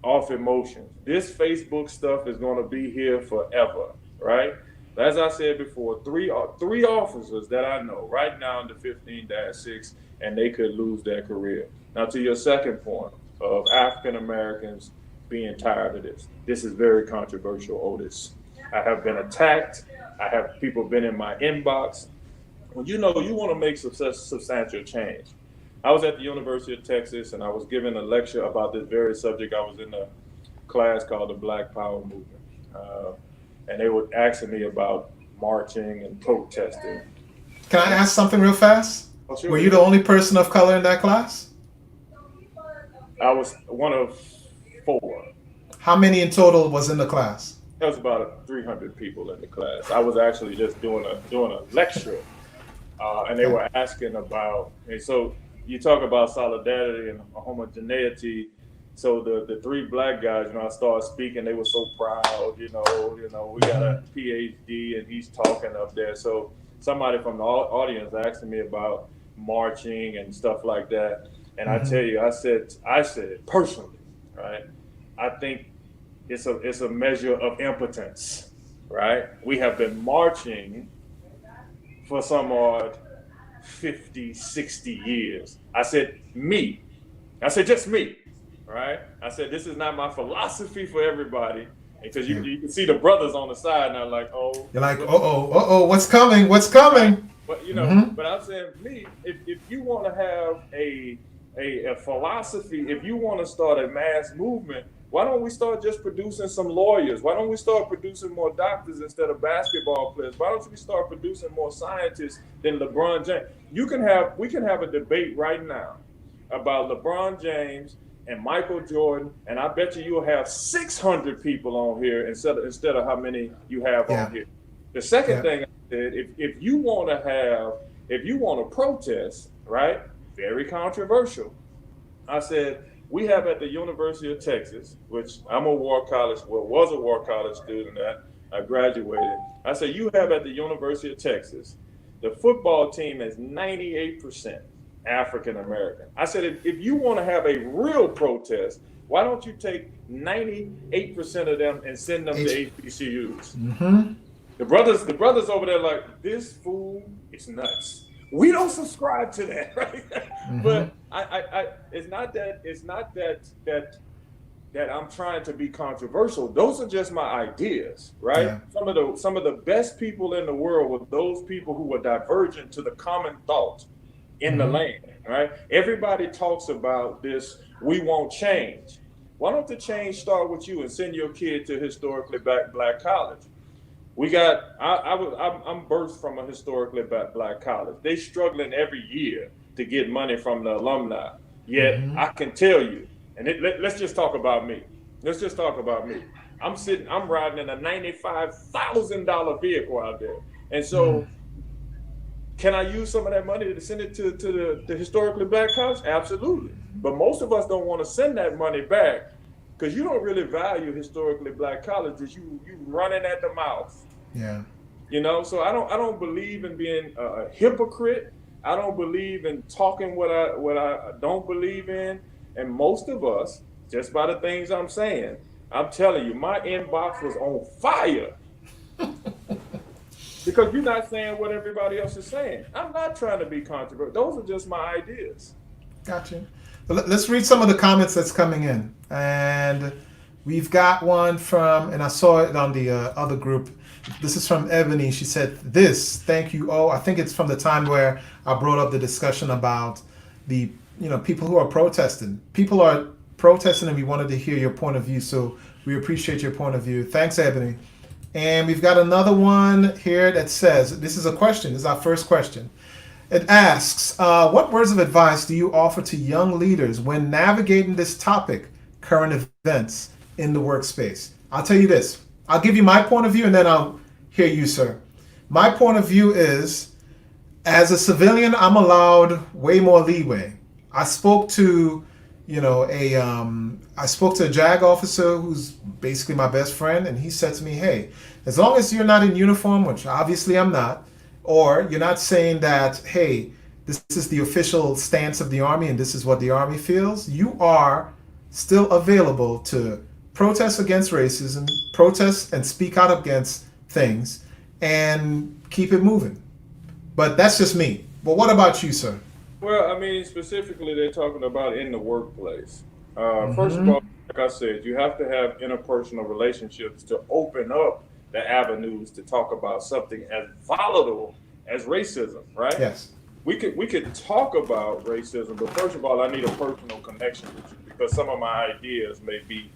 off emotions. This Facebook stuff is going to be here forever, right? As I said before, three officers that I know right now in the 15-6, and they could lose their career. Now, to your second point of African Americans being tired of this. This is very controversial, Otis. I have been attacked. I have people been in my inbox. Well, you want to make substantial change. I was at the University of Texas, and I was giving a lecture about this very subject. I was in a class called the Black Power Movement. And they were asking me about marching and protesting. Can I ask something real fast? Oh, sure. Were you the only person of color in that class? I was one of 4. How many in total was in the class? There was about 300 people in the class. I was actually just doing a lecture, and they were asking about. And so you talk about solidarity and homogeneity. So the 3 black guys, I started speaking. They were so proud. We got a Ph.D. and he's talking up there. So somebody from the audience asked me about marching and stuff like that. And I tell you, I said personally, right? I think it's a measure of impotence, right? We have been marching for some odd 50, 60 years. I said just me, right? I said, this is not my philosophy for everybody. Because you can see the brothers on the side now, like, oh. You're like, what's coming? What's coming? But, but I'm saying, me, if you want to have a philosophy, if you want to start a mass movement, why don't we start just producing some lawyers? Why don't we start producing more doctors instead of basketball players? Why don't we start producing more scientists than LeBron James? We can have a debate right now about LeBron James and Michael Jordan, and I bet you'll have 600 people on here instead of how many you have on here. The second thing I said, if you want to protest, right? Very controversial. I said, we have at the University of Texas, which I'm was a War College student at, I graduated. I said, you have at the University of Texas, the football team is 98% African American. I said, if you want to have a real protest, why don't you take 98% of them and send them to HBCUs? The brothers over there like, this fool is nuts. We don't subscribe to that, right? But it's not that I'm trying to be controversial. Those are just my ideas, right? Yeah. Some of the best people in the world were those people who were divergent to the common thought in the land, right? Everybody talks about this, we want change. Why don't the change start with you and send your kid to historically black college? I'm birthed from a historically black college. They struggling every year to get money from the alumni. Yet I can tell you, and let's just talk about me. I'm riding in a $95,000 vehicle out there. And so can I use some of that money to send it to the historically black college? Absolutely. But most of us don't want to send that money back because you don't really value historically black colleges. You running at the mouth. Yeah. So I don't believe in being a hypocrite. I don't believe in talking what I don't believe in. And most of us, just by the things I'm saying, I'm telling you, my inbox was on fire because you're not saying what everybody else is saying. I'm not trying to be controversial. Those are just my ideas. Gotcha. Let's read some of the comments that's coming in. And we've got one from, and I saw it on the other group. This is from Ebony. She said, thank you. Oh, I think it's from the time where I brought up the discussion about the, people who are protesting. People are protesting and we wanted to hear your point of view. So we appreciate your point of view. Thanks, Ebony. And we've got another one here that says, this is a question. This is our first question. It asks, what words of advice do you offer to young leaders when navigating this topic, current events in the workspace? I'll tell you this. I'll give you my point of view and then I'll hear you, sir. My point of view is, as a civilian, I'm allowed way more leeway. I spoke to, I spoke to a JAG officer who's basically my best friend, and he said to me, hey, as long as you're not in uniform, which obviously I'm not, or you're not saying that, hey, this is the official stance of the Army and this is what the Army feels, you are still available to protest against racism, protest and speak out against things, and keep it moving. But that's just me. But what about you, sir? Well, I mean, specifically, they're talking about in the workplace. First of all, like I said, you have to have interpersonal relationships to open up the avenues to talk about something as volatile as racism, right? Yes. We could talk about racism, but first of all, I need a personal connection with you because some of my ideas may be,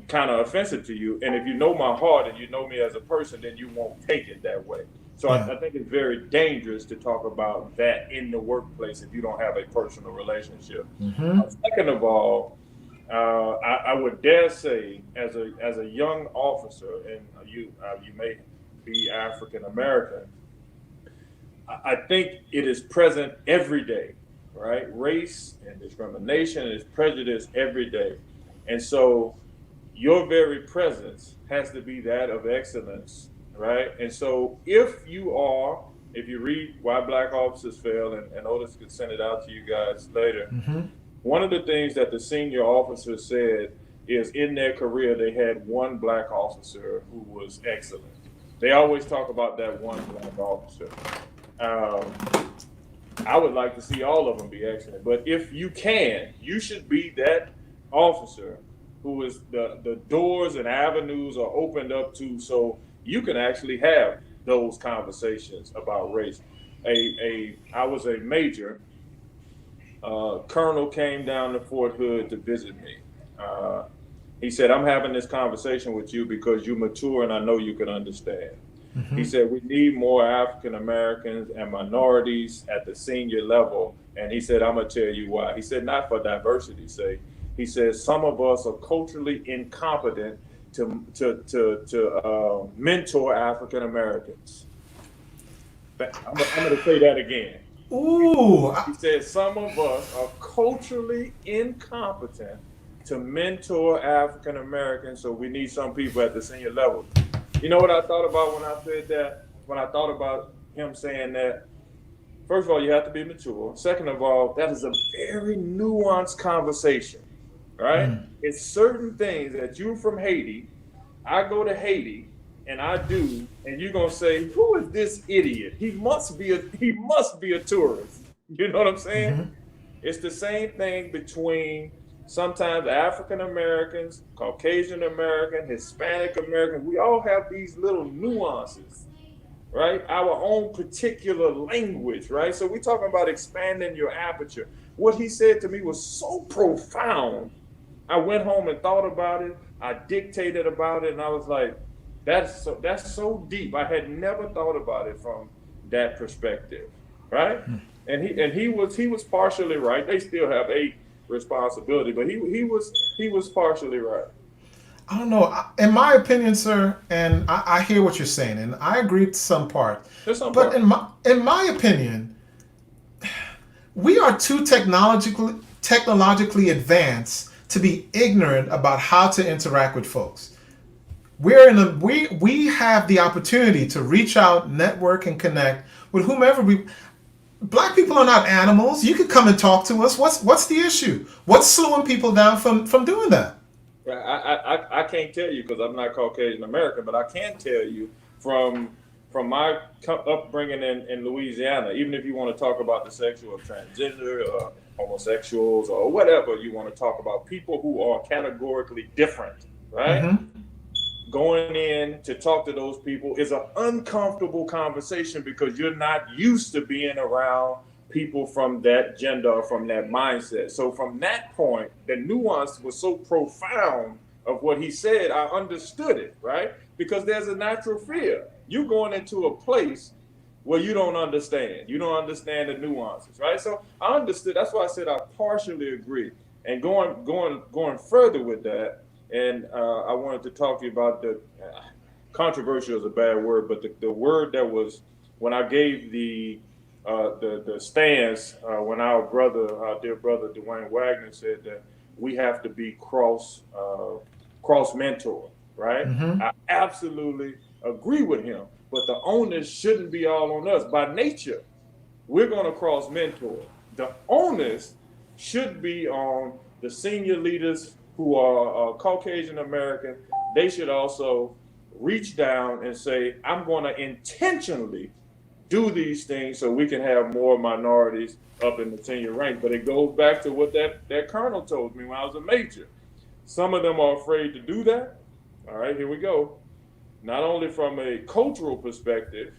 kind of offensive to you. And if you know my heart and you know me as a person, then you won't take it that way. So I think it's very dangerous to talk about that in the workplace if you don't have a personal relationship. Second of all, I would dare say, as a young officer, and you may be African American, I think it is present every day, right? Race and discrimination is prejudice every day. And so your very presence has to be that of excellence, right? And so if you read Why Black Officers Fail, and Otis could send it out to you guys later, one of the things that the senior officers said is in their career, they had one black officer who was excellent. They always talk about that one black officer. I would like to see all of them be excellent, but if you can, you should be that officer who is the doors and avenues are opened up to, so you can actually have those conversations about race. I was a major. Colonel came down to Fort Hood to visit me. He said, I'm having this conversation with you because you're mature and I know you can understand. He said, we need more African Americans and minorities at the senior level. And he said, I'm going to tell you why. He said, not for diversity's sake. He says, some of us are culturally incompetent to mentor African Americans. I'm going to say that again. Ooh. He said, some of us are culturally incompetent to mentor African Americans, so we need some people at the senior level. You know what I thought about when I said that? When I thought about him saying that, first of all, you have to be mature. Second of all, that is a very nuanced conversation, right? It's certain things that you're from Haiti, I go to Haiti, and I do, and you're gonna say, who is this idiot? He must be a tourist. You know what I'm saying? It's the same thing between sometimes African Americans, Caucasian American, Hispanic American. We all have these little nuances, right? Our own particular language, right? So we're talking about expanding your aperture. What he said to me was so profound. I went home and thought about it. I dictated about it, and I was like, that's so deep. I had never thought about it from that perspective, right? And he was partially right. They still have a responsibility, but he was partially right. I don't know. In my opinion, sir, and I hear what you're saying, and I agree to some part. But in my opinion, we are too technologically advanced to be ignorant about how to interact with folks. We have the opportunity to reach out, network, and connect with whomever we. Black people are not animals. You could come and talk to us. What's the issue? What's slowing people down from doing that? I can't tell you because I'm not Caucasian American, but I can tell you from my upbringing in Louisiana, even if you want to talk about the sexual or transgender or homosexuals or whatever you want to talk about, people who are categorically different, right? Mm-hmm. Going in to talk to those people is an uncomfortable conversation because you're not used to being around people from that gender or from that mindset. So from that point, the nuance was so profound of what he said, I understood it, right? Because there's a natural fear. You're going into a place where you don't understand. You don't understand the nuances, right? So I understood. That's why I said I partially agree. And going further with that, and I wanted to talk to you about the controversial is a bad word, but the word that was when I gave the stance when our dear brother Dwayne Wagner said that we have to be cross mentor, right? Mm-hmm. I absolutely agree with him, but the onus shouldn't be all on us. By nature, we're going to cross mentor. The onus should be on the senior leaders who are Caucasian American. They should also reach down and say, I'm going to intentionally do these things so we can have more minorities up in the senior ranks. But it goes back to what that colonel told me when I was a major. Some of them are afraid to do that. All right, here we go. Not only from a cultural perspective,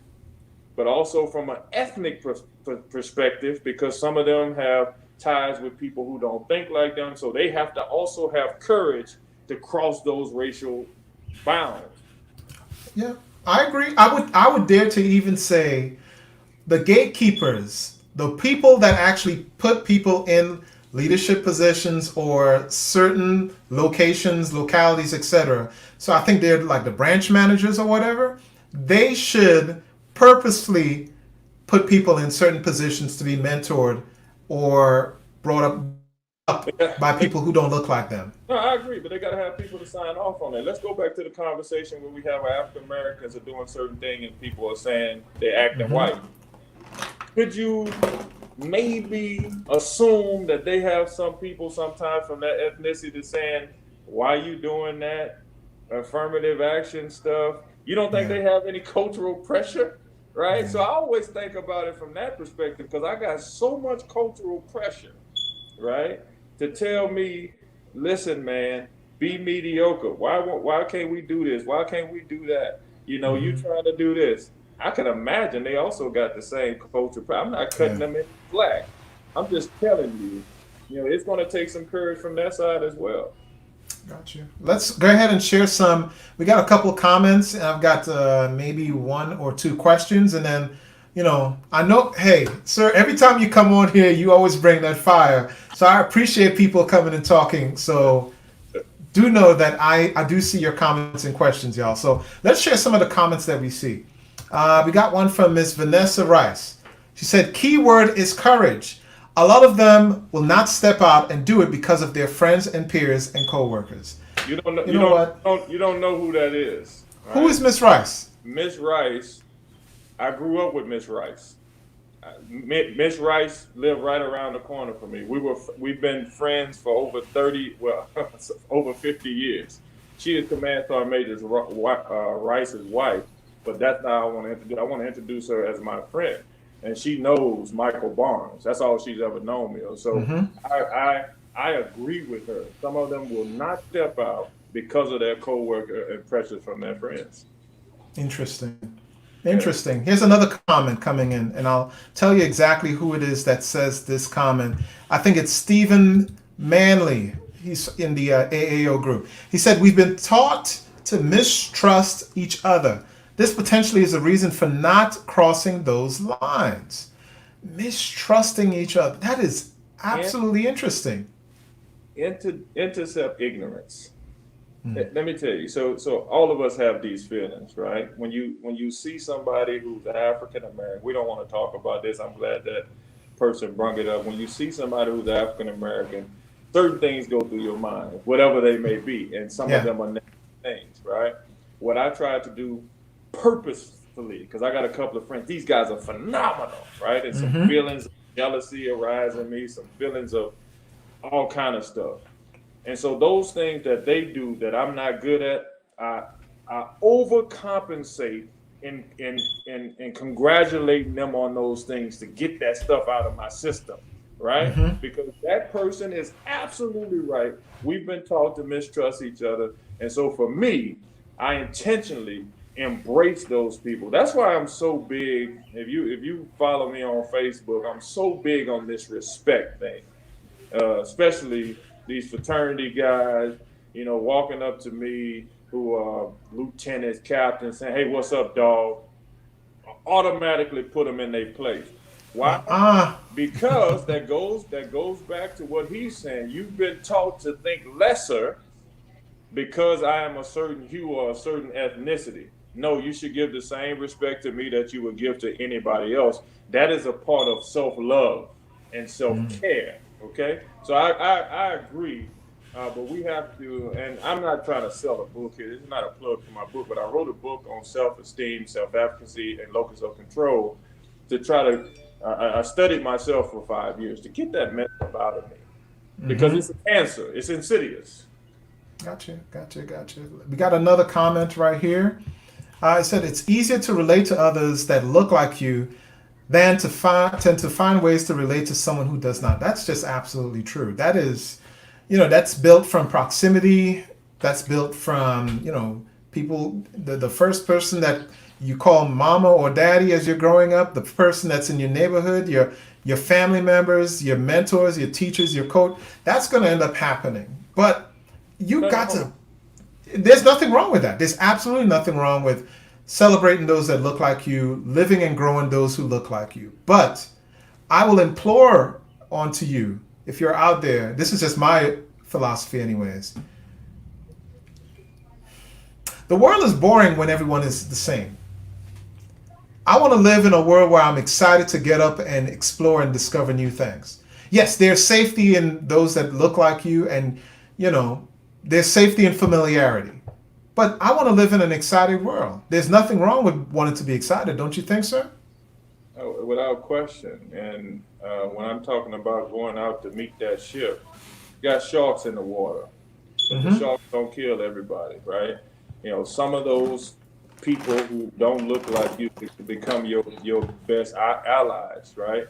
but also from an ethnic perspective, because some of them have ties with people who don't think like them. So they have to also have courage to cross those racial bounds. Yeah, I agree. I would dare to even say the gatekeepers, the people that actually put people in leadership positions or certain locations, localities, etc. So I think they're like the branch managers or whatever. They should purposefully put people in certain positions to be mentored or brought up by They, people who don't look like them. no, I agree, but they got to have people to sign off on it. Let's go back to the conversation where we have African Americans are doing certain things and people are saying they're acting Mm-hmm. white. Could you maybe assume that they have some people sometimes from that ethnicity saying, why you doing that affirmative action stuff? You don't think Yeah. they have any cultural pressure, right? Yeah. So I always think about it from that perspective because I got so much cultural pressure, right? To tell me, listen, man, be mediocre. Why can't we do this? Why can't we do that? You know, you Mm-hmm. trying to do this. I can imagine they also got the same culture. I'm not cutting Yeah. them in slack. I'm just telling you, it's going to take some courage from that side as well. Got you. Let's go ahead and share some. We got a couple of comments, and I've got maybe one or two questions, and then, I know. Hey, sir, every time you come on here, you always bring that fire. So I appreciate people coming and talking. So do know that I do see your comments and questions, y'all. So let's share some of the comments that we see. We got one from Miss Vanessa Rice. She said, "Key word is courage. A lot of them will not step out and do it because of their friends and peers and coworkers." You don't know. You know what? You don't know who that is. Who Right? is Miss Rice? Miss Rice. I grew up with Miss Rice. Miss Rice lived right around the corner from me. We've been friends for over 30, well, over 50 years. She is Command Sergeant Major Rice's wife, but that's not how I want to introduce. I want to introduce her as my friend, and she knows Michael Barnes. That's all she's ever known me. So Mm-hmm. I agree with her. Some of them will not step out because of their coworker and pressures from their friends. Interesting. Yeah. Interesting. Here's another comment coming in, and I'll tell you exactly who it is that says this comment. I think it's Stephen Manley. He's in the AAO group. He said, "We've been taught to mistrust each other. This potentially is a reason for not crossing those lines." Mistrusting each other. That is And absolutely interesting. intercept ignorance. Mm. Let me tell you. So all of us have these feelings, right? When you see somebody who's African American, we don't want to talk about this. I'm glad that person brought it up. When you see somebody who's African American, certain things go through your mind, whatever they may be, and some of Yeah. them are negative things, right? What I try to do purposefully, because I got a couple of friends, these guys are phenomenal, right? And some Mm-hmm. feelings of jealousy arise in me, some feelings of all kind of stuff. And so those things that they do that I'm not good at, I overcompensate in congratulating them on those things to get that stuff out of my system, right? Mm-hmm. Because that person is absolutely right. We've been taught to mistrust each other. And so for me, I intentionally embrace those people. That's why I'm so big. If you follow me on Facebook, I'm so big on this respect thing, especially these fraternity guys, walking up to me who are lieutenants, captains, saying, "Hey, what's up, dog?" Automatically put them in their place. Why? Because that goes back to what he's saying. You've been taught to think lesser because I am a certain hue or a certain ethnicity. No, you should give the same respect to me that you would give to anybody else. That is a part of self-love and self-care. Okay, so I agree, but we have to. And I'm not trying to sell a book here. This is not a plug for my book, but I wrote a book on self-esteem, self-efficacy, and locus of control to try to. I studied myself for 5 years to get that mess out of me because it's a cancer. It's insidious. Gotcha. We got another comment right here. It said it's easier to relate to others that look like you than to find ways to relate to someone who does not. That's just absolutely true. That is, that's built from proximity. That's built from, people, the first person that you call mama or daddy as you're growing up, the person that's in your neighborhood, your family members, your mentors, your teachers, your coach, that's going to end up happening. But there's nothing wrong with that. There's absolutely nothing wrong with celebrating those that look like you, living and growing those who look like you. But I will implore onto you, if you're out there, this is just my philosophy anyways. The world is boring when everyone is the same. I want to live in a world where I'm excited to get up and explore and discover new things. Yes, there's safety in those that look like you, and there's safety in familiarity. But I want to live in an exciting world. There's nothing wrong with wanting to be excited, don't you think, sir? Oh, without question. And when I'm talking about going out to meet that ship, you got sharks in the water. But the sharks don't kill everybody, right? Some of those people who don't look like you become your best allies, right?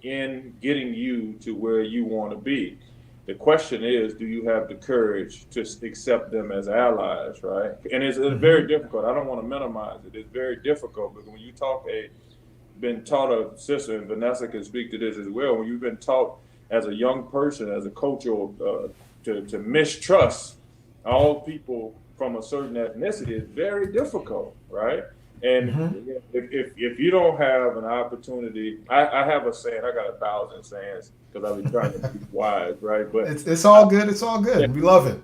In getting you to where you want to be. The question is, do you have the courage to accept them as allies, right? And it's very difficult. I don't want to minimize it. It's very difficult because when you been taught, a sister, and Vanessa can speak to this as well, when you've been taught as a young person, as a cultural, to mistrust all people from a certain ethnicity, is very difficult, right? And if you don't have an opportunity, I have a saying, I got 1,000 sayings because I've been trying to be wise, right? But it's all good. It's all good. We love it.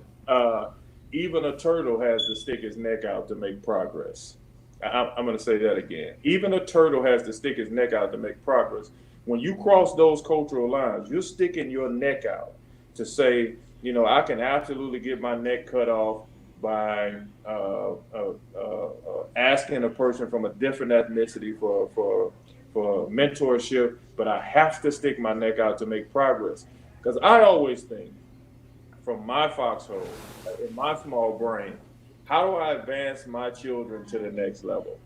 Even a turtle has to stick its neck out to make progress. I'm going to say that again. Even a turtle has to stick its neck out to make progress. When you cross those cultural lines, you're sticking your neck out to say, I can absolutely get my neck cut off by asking a person from a different ethnicity for mentorship, but I have to stick my neck out to make progress. Because I always think, from my foxhole, in my small brain, how do I advance my children to the next level?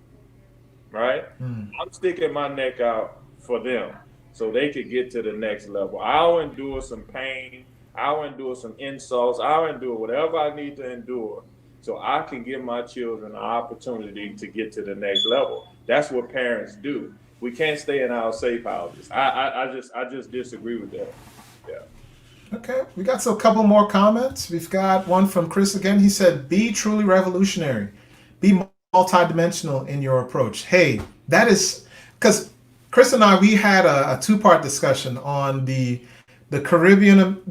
Right? I'm sticking my neck out for them so they could get to the next level. I'll endure some pain. I'll endure some insults. I'll endure whatever I need to endure so I can give my children an opportunity to get to the next level. That's what parents do. We can't stay in our safe houses. I just disagree with that. Yeah. Okay, we got a couple more comments. We've got one from Chris again. He said, "Be truly revolutionary. Be multidimensional in your approach." Hey, that is because Chris and I, we had a two-part discussion on the Caribbean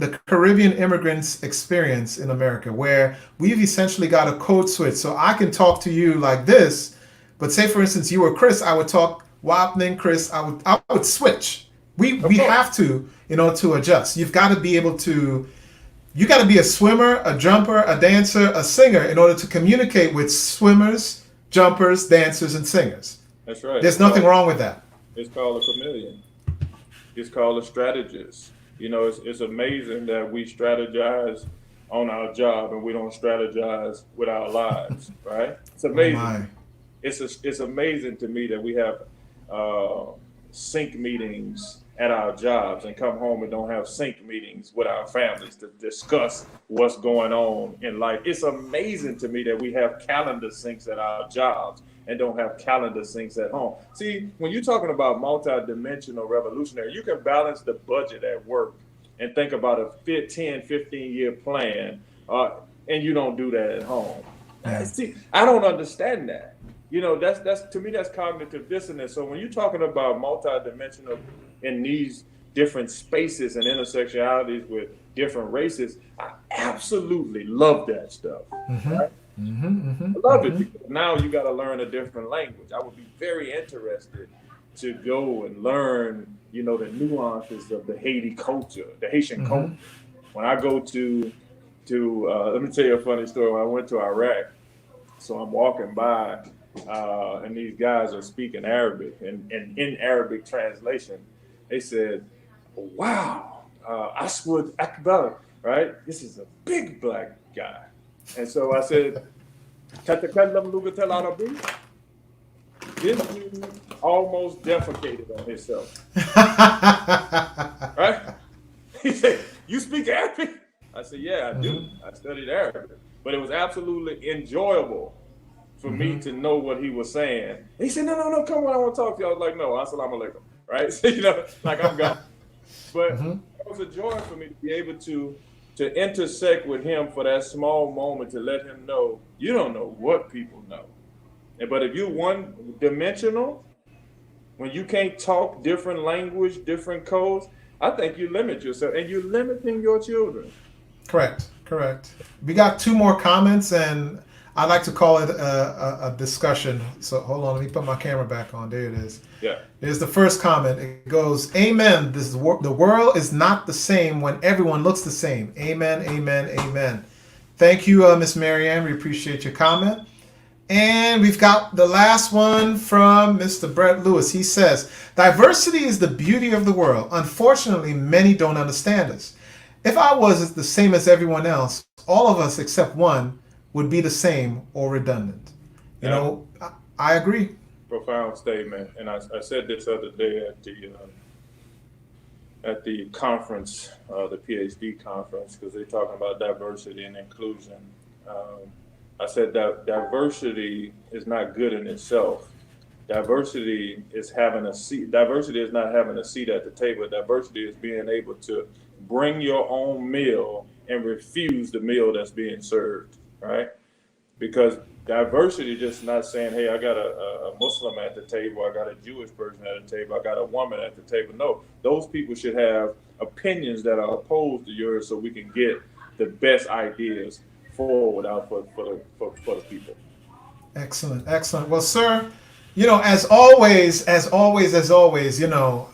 immigrants' experience in America, where we've essentially got a code switch. So I can talk to you like this, but say for instance you were Chris, I would talk Wapning Chris. I would switch. We have to, to adjust. You've got to be able to. You got to be a swimmer, a jumper, a dancer, a singer in order to communicate with swimmers, jumpers, dancers, and singers. That's right. There's nothing wrong with that. It's called a chameleon. It's called a strategist. You know, it's amazing that we strategize on our job and we don't strategize with our lives, right? It's Oh amazing. my. It's amazing to me that we have uh, sync meetings at our jobs and come home and don't have sync meetings with our families to discuss what's going on in life. It's amazing to me that we have calendar syncs at our jobs and don't have calendar syncs at home. See, when you're talking about multi-dimensional revolutionary, you can balance the budget at work and think about a 15-year plan, and you don't do that at home. Yeah. See, I don't understand that. You know, that's to me that's cognitive dissonance. So when you're talking about multidimensional in these different spaces and intersectionalities with different races, I absolutely love that stuff. Mm-hmm. Right? Mm-hmm. Mm-hmm. I love it Mm-hmm. because now you got to learn a different language. I would be very interested to go and learn, you know, the nuances of the Haiti culture, the Haitian Mm-hmm. culture. When I go to let me tell you a funny story. When I went to Iraq, so I'm walking by, and these guys are speaking Arabic, and in Arabic translation, they said, "Wow, Aswad Akbar, right? This is a big black guy." And so I said, "Tatakallam lugat al-Arabi?" This dude almost defecated on himself, right? He said, "You speak Arabic?" I said, "Yeah, I do. Mm-hmm. I studied Arabic." But it was absolutely enjoyable for me Mm-hmm. to know what he was saying. He said, "No, no, no, come on, I want to talk to you." I was like, "No, assalamu alaikum," right? So, you know, like I'm gone. But Mm-hmm. it was a joy for me to be able to intersect with him for that small moment to let him know you don't know what people know. But if you're one dimensional, when you can't talk different language, different codes, I think you limit yourself and you're limiting your children. Correct. Correct. We got two more comments, and I like to call it a discussion. So hold on, let me put my camera back on. There it is. Yeah. There's the first comment. It goes, "Amen. The world is not the same when everyone looks the same. Amen. Amen. Amen." Thank you, Miss Marianne. We appreciate your comment. And we've got the last one from Mr. Brett Lewis. He says, "Diversity is the beauty of the world. Unfortunately, many don't understand us. If I was the same as everyone else, all of us except one would be the same or redundant." You Yeah. know, I agree. Profound statement. And I said this other day at the conference, the Ph.D. conference, because they're talking about diversity and inclusion. I said that diversity is not good in itself. Diversity is having a seat. Diversity is not having a seat at the table. Diversity is being able to bring your own meal and refuse the meal that's being served, right? Because diversity just not saying, "Hey, I got a Muslim at the table, I got a Jewish person at the table, I got a woman at the table." No, those people should have opinions that are opposed to yours so we can get the best ideas forward out for the people. Excellent, excellent. Well, sir, you know, as always, you know,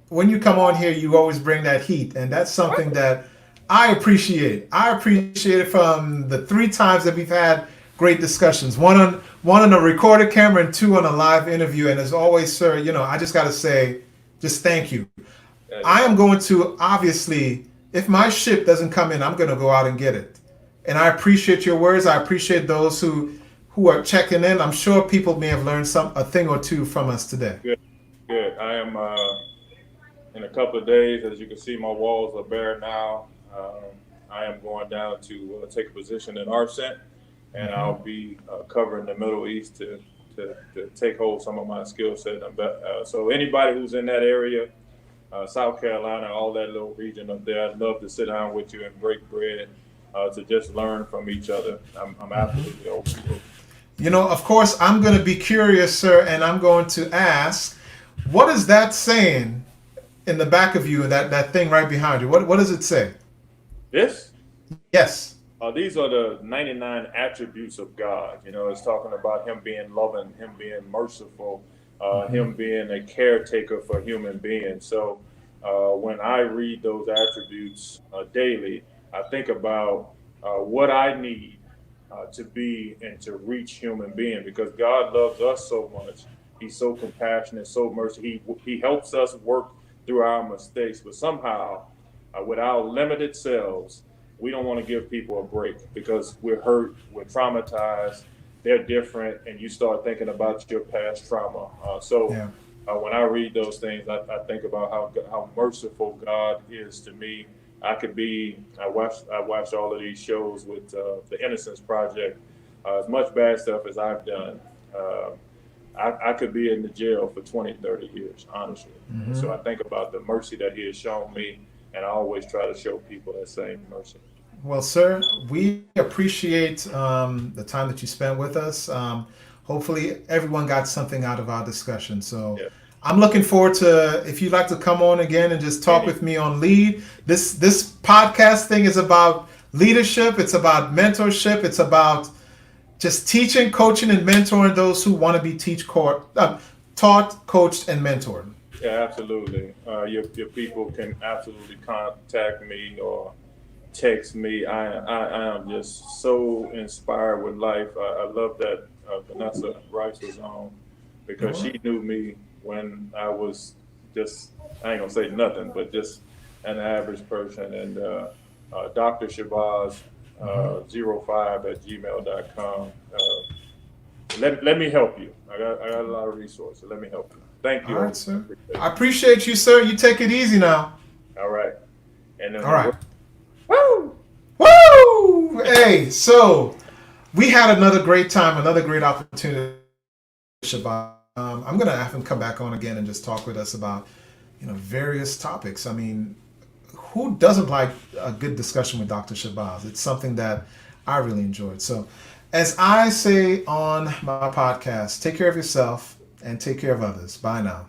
when you come on here, you always bring that heat, and that's something that I appreciate. I appreciate it from the three times that we've had great discussions. One on a recorded camera and two on a live interview. And as always, sir, you know, I just got to say, just thank you. I am going to obviously, if my ship doesn't come in, I'm going to go out and get it. And I appreciate your words. I appreciate those who are checking in. I'm sure people may have learned a thing or two from us today. Good, good. I am in a couple of days, as you can see, my walls are bare now. I am going down to take a position in ARCENT, and I'll be covering the Middle East to take hold of some of my skill set. So anybody who's in that area, South Carolina, all that little region up there, I'd love to sit down with you and break bread to just learn from each other. I'm absolutely open to it. You know, of course, I'm going to be curious, sir, and I'm going to ask, what is that saying in the back of you, that thing right behind you? What does it say? This? Yes. These are the 99 attributes of God. You know, it's talking about him being loving, him being merciful, him being a caretaker for human beings. So when I read those attributes daily, I think about what I need to be and to reach human being, because God loves us so much. He's so compassionate, so merciful. He helps us work through our mistakes, but somehow with our limited selves, we don't want to give people a break because we're hurt, we're traumatized, they're different, and you start thinking about your past trauma. Yeah. When I read those things, I think about how merciful God is to me. I watched all of these shows with the Innocence Project. As much bad stuff as I've done, uh, I could be in the jail for 20, 30 years, honestly. And Hmm. so I think about the mercy that he has shown me, and I always try to show people that same mercy. Well, sir, we appreciate the time that you spent with us. Hopefully, everyone got something out of our discussion. So, Yeah. I'm looking forward to if you'd like to come on again and just talk Any, with me on lead. This podcast thing is about leadership. It's about mentorship. It's about just teaching, coaching, and mentoring those who want to be taught, coached, and mentored. yeah, absolutely. Your people can absolutely contact me or text me. I am just so inspired with life. I love that Vanessa Rice was on All because right. she knew me when I was just, I ain't gonna say nothing, but just an average person. And Dr. Shabazz, Mhm. 05 at gmail.com. Let me help you. I got a lot of resources. Let me help you. Thank All you. right, sir. Appreciate I appreciate you, sir. You take it easy now. it. All right. And then All right. woo! Woo! Hey, so we had another great time, another great opportunity. Shabbat. I'm gonna have him come back on again and just talk with us about, various topics. I mean, who doesn't like a good discussion with Dr. Shabazz? It's something that I really enjoyed. So, as I say on my podcast, take care of yourself and take care of others. Bye now.